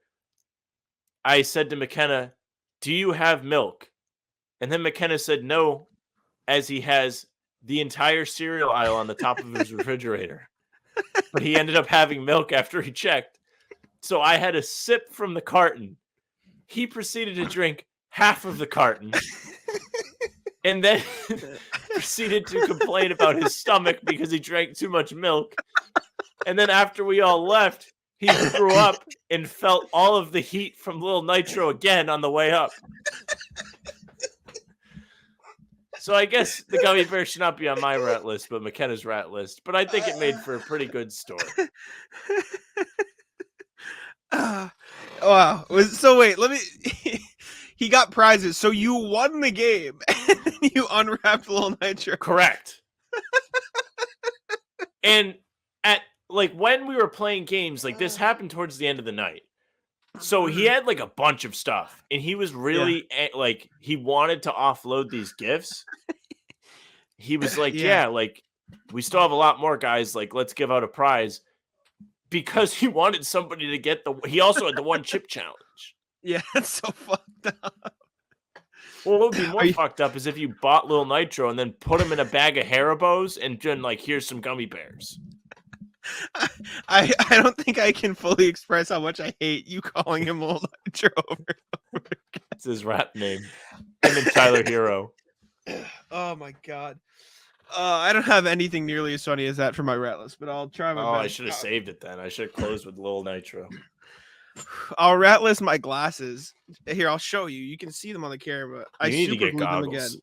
I said to McKenna, "Do you have milk?" And then McKenna said no, as he has the entire cereal aisle on the top of his refrigerator. But he ended up having milk after he checked. So I had a sip from the carton. He proceeded to drink half of the carton. And then proceeded to complain about his stomach because he drank too much milk. And then after we all left, he threw up and felt all of the heat from Lil Nitro again on the way up. So I guess the gummy bear should not be on my rat list, but McKenna's rat list. But I think it made for a pretty good story. Wow. So wait, let me. He got prizes. So you won the game and you unwrapped Lil Nitro. Correct. And at like when we were playing games, like this happened towards the end of the night. So he had like a bunch of stuff and he was really like he wanted to offload these gifts. He was like, yeah, like we still have a lot more, guys. Like, let's give out a prize because he wanted somebody to get he also had the one chip challenge. Yeah, that's so fucked up. Well, what would be more fucked up is if you bought Lil Nitro and then put him in a bag of Haribos and then like, here's some gummy bears. I don't think I can fully express how much I hate you calling him Lil Nitro over. It's his rap name. Him and Tyler Hero. Oh my god. I don't have anything nearly as funny as that for my rat list, but I'll try my best. I should have saved it then. I should have closed with Lil Nitro. I'll rat list my glasses. Here, I'll show you. You can see them on the camera. I need to super get glued them goggles. again.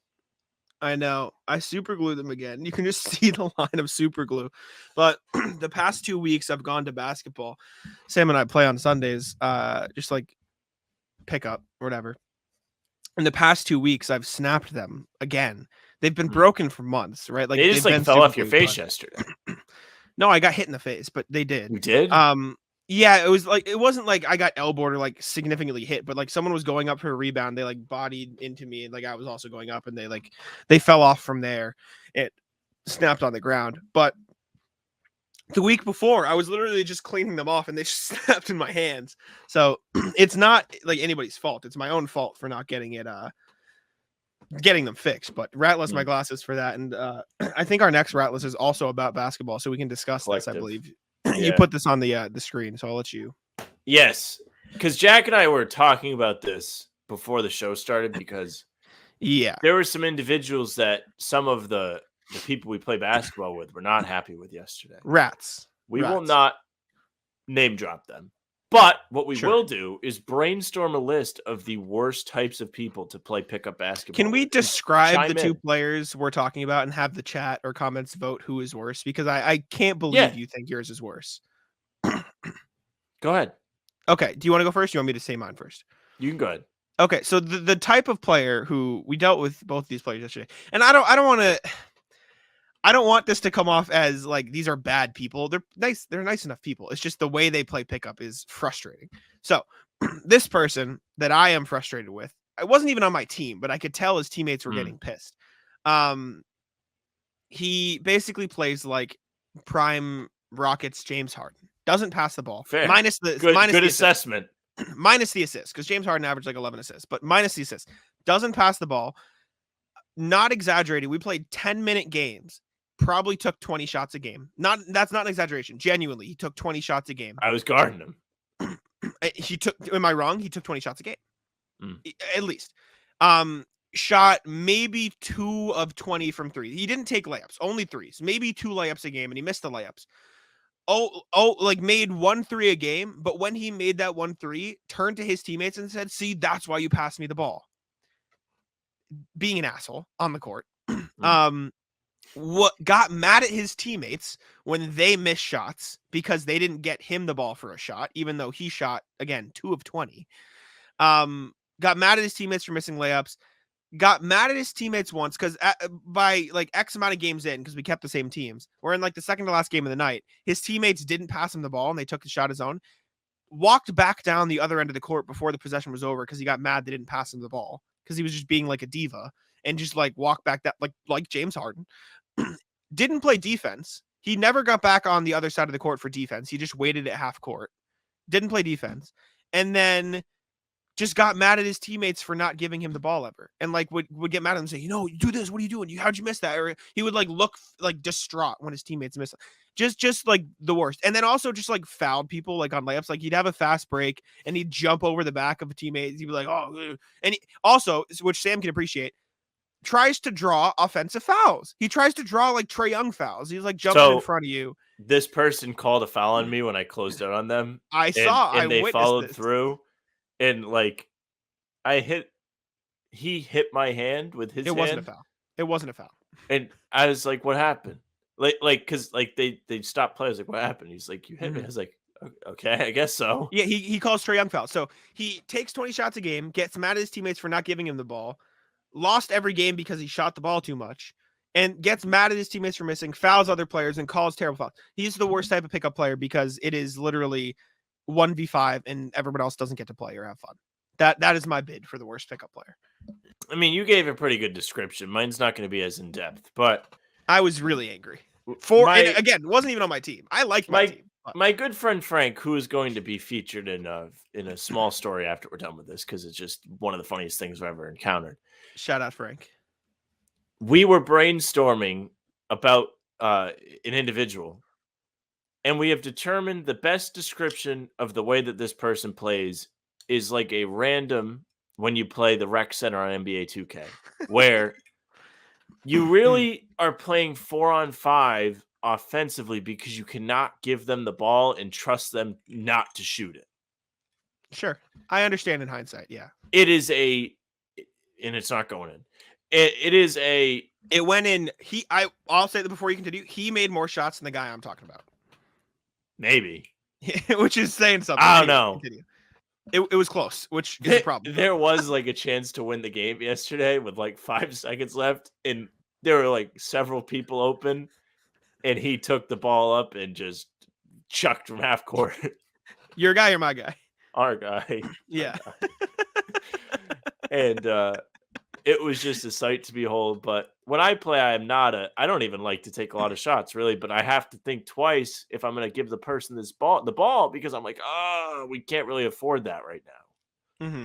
I know. I super glue them again. You can just see the line of super glue. But the past 2 weeks I've gone to basketball. Sam and I play on Sundays, just like pick up or whatever. In the past 2 weeks I've snapped them again. They've been broken for months, right? Like they just like fell off your face yesterday. No, I got hit in the face, but they did. You did? Yeah, it wasn't like I got elbowed or like significantly hit, but like someone was going up for a rebound. They like bodied into me and like I was also going up and they fell off from there. It snapped on the ground. But the week before, I was literally just cleaning them off and they just snapped in my hands. So it's not like anybody's fault. It's my own fault for not getting them fixed. But ratless my glasses for that. And I think our next ratless is also about basketball, so we can discuss this, I believe. You put this on the screen, so I'll let you. Yes, because Jack and I were talking about this before the show started because there were some individuals that some of the people we play basketball with were not happy with yesterday. Rats. We will not name drop them. But what we will do is brainstorm a list of the worst types of people to play pickup basketball. Can we describe the two players we're talking about and have the chat or comments vote who is worse? Because I can't believe you think yours is worse. Go ahead. Okay. Do you want to go first? Or you want me to say mine first? You can go ahead. Okay. So the type of player who we dealt with both these players yesterday, and I don't want this to come off as like these are bad people. They're nice. They're nice enough people. It's just the way they play pickup is frustrating. So this person that I am frustrated with, I wasn't even on my team, but I could tell his teammates were getting pissed. He basically plays like prime Rockets James Harden. Doesn't pass the ball. Fair. Minus the good assessment. Minus the assists, because James Harden averaged like 11 assists, but minus the assists. Doesn't pass the ball. Not exaggerating. We played 10-minute games. Probably took 20 shots a game. That's not an exaggeration. Genuinely, he took 20 shots a game. I was guarding him. Am I wrong? He took 20 shots a game. At least. Shot maybe 2 of 20 from 3. He didn't take layups, only threes. Maybe 2 layups a game, and he missed the layups. Like made 1 3 a game, but when he made that 1 3, turned to his teammates and said, "See, that's why you passed me the ball." Being an asshole on the court. What got mad at his teammates when they missed shots because they didn't get him the ball for a shot, even though he shot again 2 of 20. Got mad at his teammates for missing layups. Got mad at his teammates once because by like X amount of games in, because we kept the same teams, we're in like the second to last game of the night. His teammates didn't pass him the ball and they took the shot his own. Walked back down the other end of the court before the possession was over because he got mad they didn't pass him the ball because he was just being like a diva and just like walked back that like James Harden. Didn't play defense. He never got back on the other side of the court for defense. He just waited at half court. Didn't play defense. And then just got mad at his teammates for not giving him the ball ever. And like would get mad at him and say, you do this. What are you doing? How'd you miss that? Or he would like look like distraught when his teammates miss it. Just like the worst. And then also just like fouled people like on layups. Like he'd have a fast break and he'd jump over the back of a teammate. He'd be like, oh, and he also, which Sam can appreciate, tries to draw offensive fouls. He tries to draw like Trae Young fouls. He's like jumping in front of you. This person called a foul on me when I closed out on them. I They witnessed followed this. through, and like he hit my hand with his hand. It wasn't a foul. And I was like, what happened? Cause like they stopped play. I was like, what happened? He's like, you hit me. I was like, okay, I guess so. Yeah, he calls Trae Young foul. So he takes 20 shots a game, gets mad at his teammates for not giving him the ball, lost every game because he shot the ball too much, and gets mad at his teammates for missing, fouls other players, and calls terrible fouls. He's the worst type of pickup player because it is literally 1v5 and everyone else doesn't get to play or have fun. That is my bid for the worst pickup player. I mean, you gave a pretty good description. Mine's not going to be as in depth, but I was really angry. And again, it wasn't even on my team. I liked my team. My good friend Frank, who is going to be featured in a small story after we're done with this, because it's just one of the funniest things I've ever encountered. Shout out Frank. We were brainstorming about an individual, and we have determined the best description of the way that this person plays is like a random when you play the rec center on NBA 2K, where you really are playing 4-on-5 offensively because you cannot give them the ball and trust them not to shoot it. Sure. I understand in hindsight. Yeah. And it's not going in. It went in. I'll say that before you continue, he made more shots than the guy I'm talking about. Maybe. Which is saying something. I don't know. Continue. It was close, which is a problem. There was like a chance to win the game yesterday with like 5 seconds left, and there were like several people open, and he took the ball up and just chucked from half court. Your guy or my guy? Our guy. Yeah. Our guy. And it was just a sight to behold. But when I play, I don't even like to take a lot of shots, really, but I have to think twice if I'm going to give the person the ball, because I'm like, we can't really afford that right now. Mm-hmm.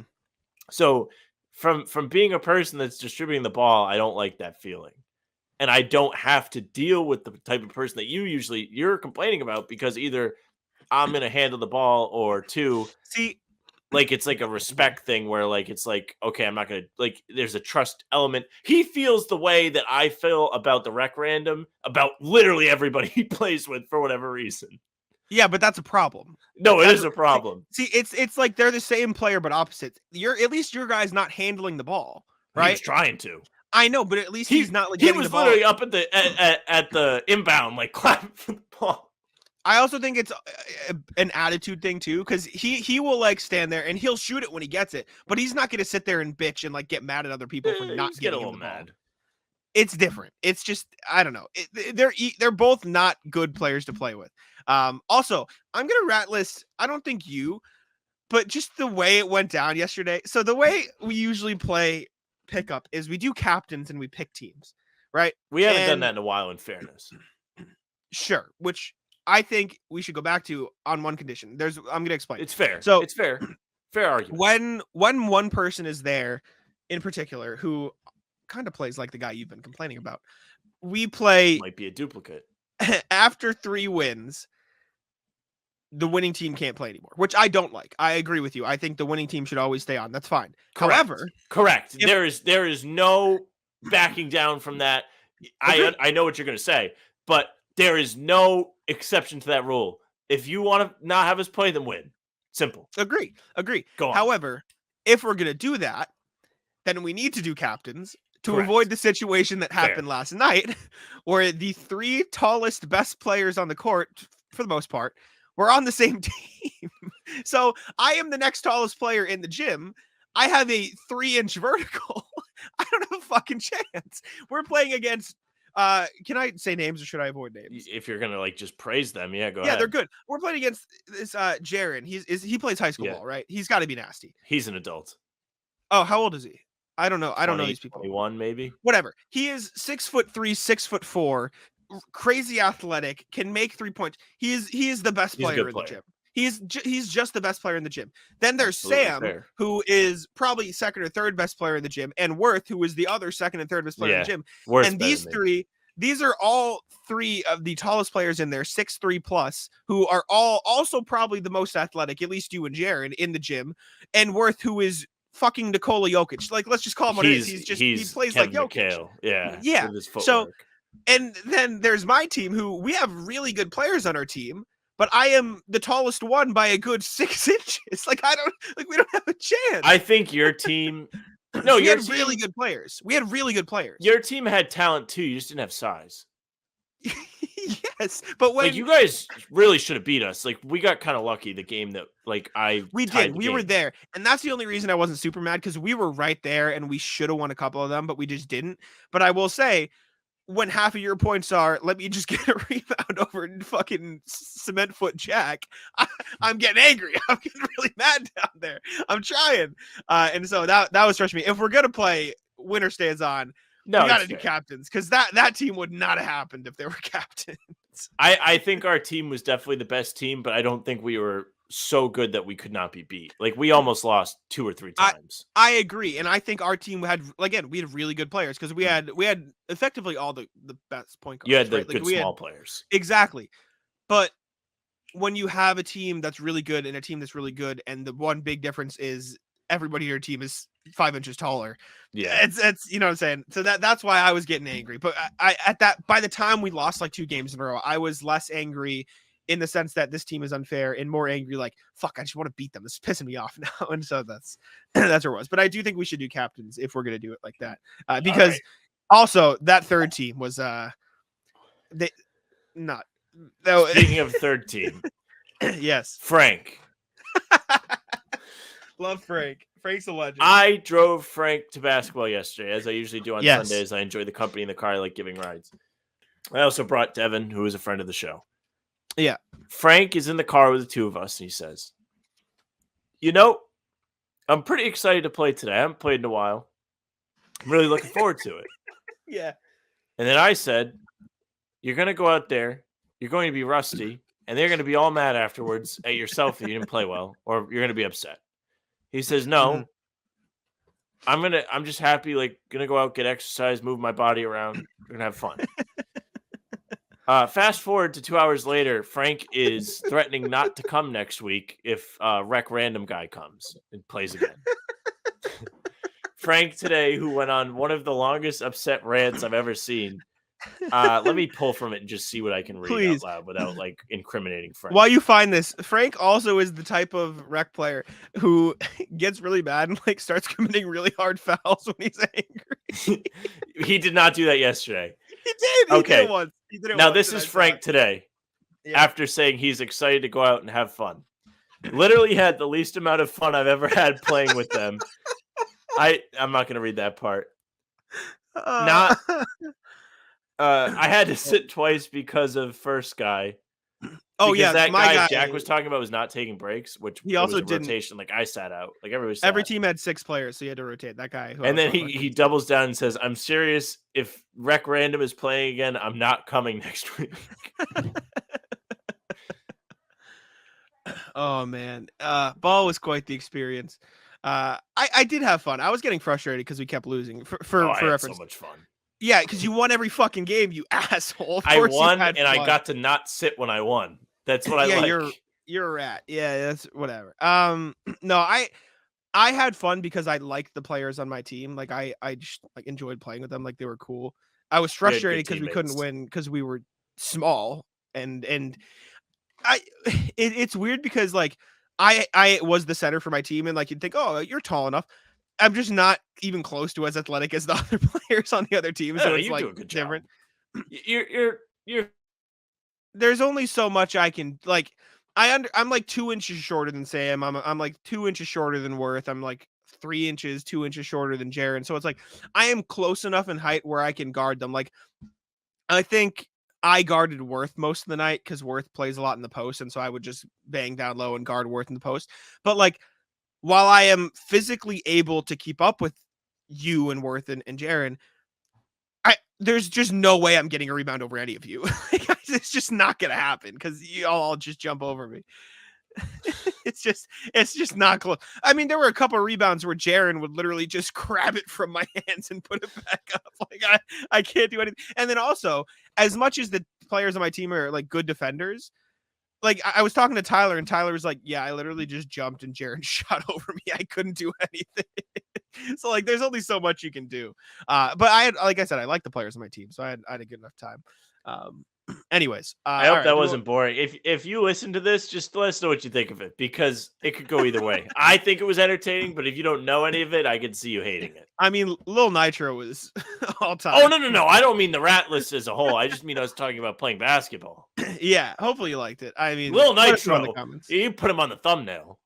So from being a person that's distributing the ball, I don't like that feeling. And I don't have to deal with the type of person that you're complaining about, because either I'm going to handle the ball, or two, like it's like a respect thing where like it's like, okay, I'm not gonna, like, there's a trust element. He feels the way that I feel about the rec random, about literally everybody he plays with for whatever reason. Yeah, but that's a problem. No, it is a problem. See, it's like they're the same player but opposite. At least your guy's not handling the ball, right? He was trying to. I know, but at least he's not like he was literally up at the inbound, like clapping for the ball. I also think it's an attitude thing too, because he will like stand there and he'll shoot it when he gets it, but he's not going to sit there and bitch and like get mad at other people for not getting him the ball. It's different. It's just, I don't know. They're both not good players to play with. Also, I'm gonna rat list. I don't think but just the way it went down yesterday. So the way we usually play pickup is we do captains and we pick teams, right? We haven't done that in a while, in fairness. Sure, which I think we should go back to on one condition. I'm going to explain. It's fair. So it's fair. Fair argument. When one person is there in particular who kind of plays like the guy you've been complaining about, we play might be a duplicate. After 3 wins, the winning team can't play anymore, which I don't like. I agree with you. I think the winning team should always stay on. That's fine. Correct. There is no backing down from that. I know what you're going to say, but there is no exception to that rule. If you want to not have us play, then win. Simple. Agree. Go on. However, if we're going to do that, then we need to do captains to Correct. avoid the situation that happened last night, where the 3 tallest best players on the court, for the most part, were on the same team. So I am the next tallest player in the gym. I have a 3-inch vertical. I don't have a fucking chance. We're playing against can I say names or should I avoid names? If you're gonna like just praise them, go ahead. Yeah, they're good. We're playing against this Jaron. He plays high school ball, right? He's got to be nasty. He's an adult. Oh, how old is he? I don't know. I don't know these people. 21, maybe. Whatever. He is 6'3", 6'4", crazy athletic, can make 3 points. He is the best player in the gym. He's just the best player in the gym. Then there's Sam, who is probably second or third best player in the gym, and Worth, who is the other second and third best player in the gym. And these are all 3 of the tallest players in there, 6'3" plus, who are all also probably the most athletic, at least you and Jaron, in the gym. And Worth, who is fucking Nikola Jokic. Like, let's just call him what it is. He plays Kevin like Jokic. McHale. Yeah. Yeah. With his So, footwork. and then there's my team who we have really good players on our team, but I am the tallest one by a good 6 inches. Like, we don't have a chance. I think your team. No, we had really good players. We had really good players. Your team had talent too. You just didn't have size. Yes, but when you guys really should have beat us. Like, we got kind of lucky the game that we did. We were there, and that's the only reason I wasn't super mad, because we were right there and we should have won a couple of them, but we just didn't. But I will say, when half of your points are, let me just get a rebound over fucking cement foot Jack, I'm getting angry. I'm getting really mad down there. I'm trying. And so that was frustrating me. If we're going to play winner stays on, we got to do captains, because that team would not have happened if they were captains. I think our team was definitely the best team, but I don't think we were so good that we could not be beat. Like, we almost lost 2 or 3 times. I agree, and I think our team we had really good players, because we had effectively all the best point guards. You had the right? good small players. Exactly. But when you have a team that's really good and a team that's really good, and the one big difference is everybody on your team is 5 inches taller. Yeah, it's you know what I'm saying. So that's why I was getting angry. But by the time we lost like 2 games in a row, I was less angry in the sense that this team is unfair, and more angry like, fuck, I just want to beat them. This is pissing me off now. And so that's where it was. But I do think we should do captains if we're gonna do it like that, because also that third team was Speaking of third team, yes, Frank. Love Frank. Frank's a legend. I drove Frank to basketball yesterday, as I usually do on Sundays. I enjoy the company in the car. I like giving rides. I also brought Devin, who is a friend of the show. Yeah. Frank is in the car with the two of us, and he says, I'm pretty excited to play today. I haven't played in a while. I'm really looking forward to it. Yeah. And then I said, you're going to go out there, you're going to be rusty, and they're going to be all mad afterwards at yourself that you didn't play well, or you're going to be upset. He says, no, I'm just happy, like, going to go out, get exercise, move my body around. We're going to have fun. Fast forward to 2 hours later, Frank is threatening not to come next week if Rec Random guy comes and plays again. Frank today, who went on one of the longest upset rants I've ever seen. Let me pull from it and just see what I can read out loud without like incriminating Frank. While you find this, Frank also is the type of rec player who gets really mad and like starts committing really hard fouls when he's angry. He did not do that yesterday. He did. He did it once. Now this is Frank today. Yeah. After saying he's excited to go out and have fun. Literally had the least amount of fun I've ever had playing with them. I'm not going to read that part. I had to sit twice because of first guy. Oh yeah, that guy Jack was talking about was not taking breaks, which he also did rotation. Like I sat out. Like every team had 6 players, so you had to rotate that guy. And then he doubles down and says, "I'm serious. If Rec Random is playing again, I'm not coming next week." Oh man, ball was quite the experience. I did have fun. I was getting frustrated because we kept losing. For reference, so much fun. Yeah, because you won every fucking game, you asshole. Of I course won, and I got to not sit when I won. That's what I like. You're a rat. Yeah, that's whatever. No, I had fun because I liked the players on my team. Like I just like enjoyed playing with them. Like they were cool. I was frustrated because we couldn't win because we were small and it's weird because like I was the center for my team, and like you'd think, oh, you're tall enough. I'm just not even close to as athletic as the other players on the other team. So it's like different. You're there's only so much I can like. I'm like 2 inches shorter than Sam. I'm like 2 inches shorter than Worth. I'm like 2 inches shorter than Jaron. So it's like I am close enough in height where I can guard them. Like I think I guarded Worth most of the night because Worth plays a lot in the post, and so I would just bang down low and guard Worth in the post. But like while I am physically able to keep up with you and Worth and Jaron, there's just no way I'm getting a rebound over any of you. It's just not gonna happen because you all just jump over me. It's just not close. I mean, there were a couple of rebounds where Jaron would literally just grab it from my hands and put it back up. Like I can't do anything. And then also, as much as the players on my team are like good defenders, like I was talking to Tyler, and Tyler was like, "Yeah, I literally just jumped and Jaron shot over me. I couldn't do anything." So like, there's only so much you can do. But like I said, I like the players on my team, so I had a good enough time. Anyways, I hope that wasn't boring. If you listen to this, just let us know what you think of it, because it could go either way. I think it was entertaining, but if you don't know any of it, I can see you hating it. I mean, Lil Nitro was all time. Oh, no. I don't mean the rat list as a whole. I just mean us talking about playing basketball. Yeah, hopefully you liked it. I mean, Lil let us know in Nitro, the comments. you put him on the thumbnail.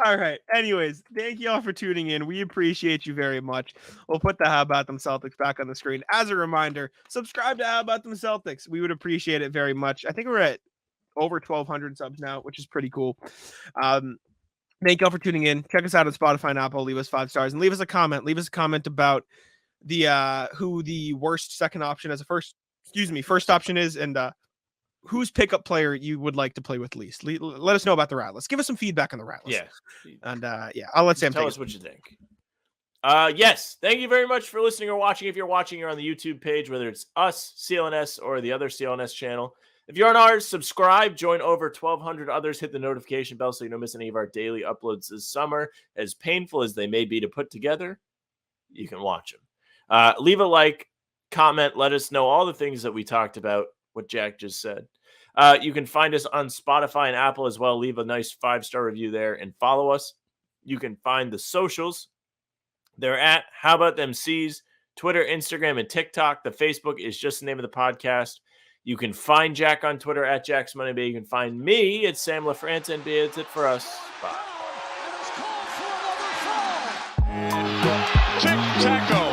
All right. Anyways, thank you all for tuning in. We appreciate you very much. We'll put the How About Them Celtics back on the screen. As a reminder, subscribe to How About Them Celtics. We would appreciate it very much. I think we're at over 1,200 subs now, which is pretty cool. Thank you all for tuning in. Check us out on Spotify and Apple. Leave us 5 stars and leave us a comment. Leave us a comment about the who the worst second option as a first option is, and whose pickup player you would like to play with least. Let us know about the rat list. Give us some feedback on the rat list. Yeah. And I'll let Sam tell us what you think. Yes, thank you very much for listening or watching. If you're watching, you're on the YouTube page, whether it's us, CLNS, or the other CLNS channel. If you're on ours, subscribe, join over 1,200 others, hit the notification bell so you don't miss any of our daily uploads this summer. As painful as they may be to put together, you can watch them. Leave a like, comment, let us know all the things that we talked about, what Jack just said. You can find us on Spotify and Apple as well. Leave a nice 5-star review there and follow us. You can find the socials. They're at How About Them C's, Twitter, Instagram, and TikTok. The Facebook is just the name of the podcast. You can find Jack on Twitter at Jack's Money Bay. You can find me at Sam LaFrance. And that's it for us. Bye. Tic-tac-toe.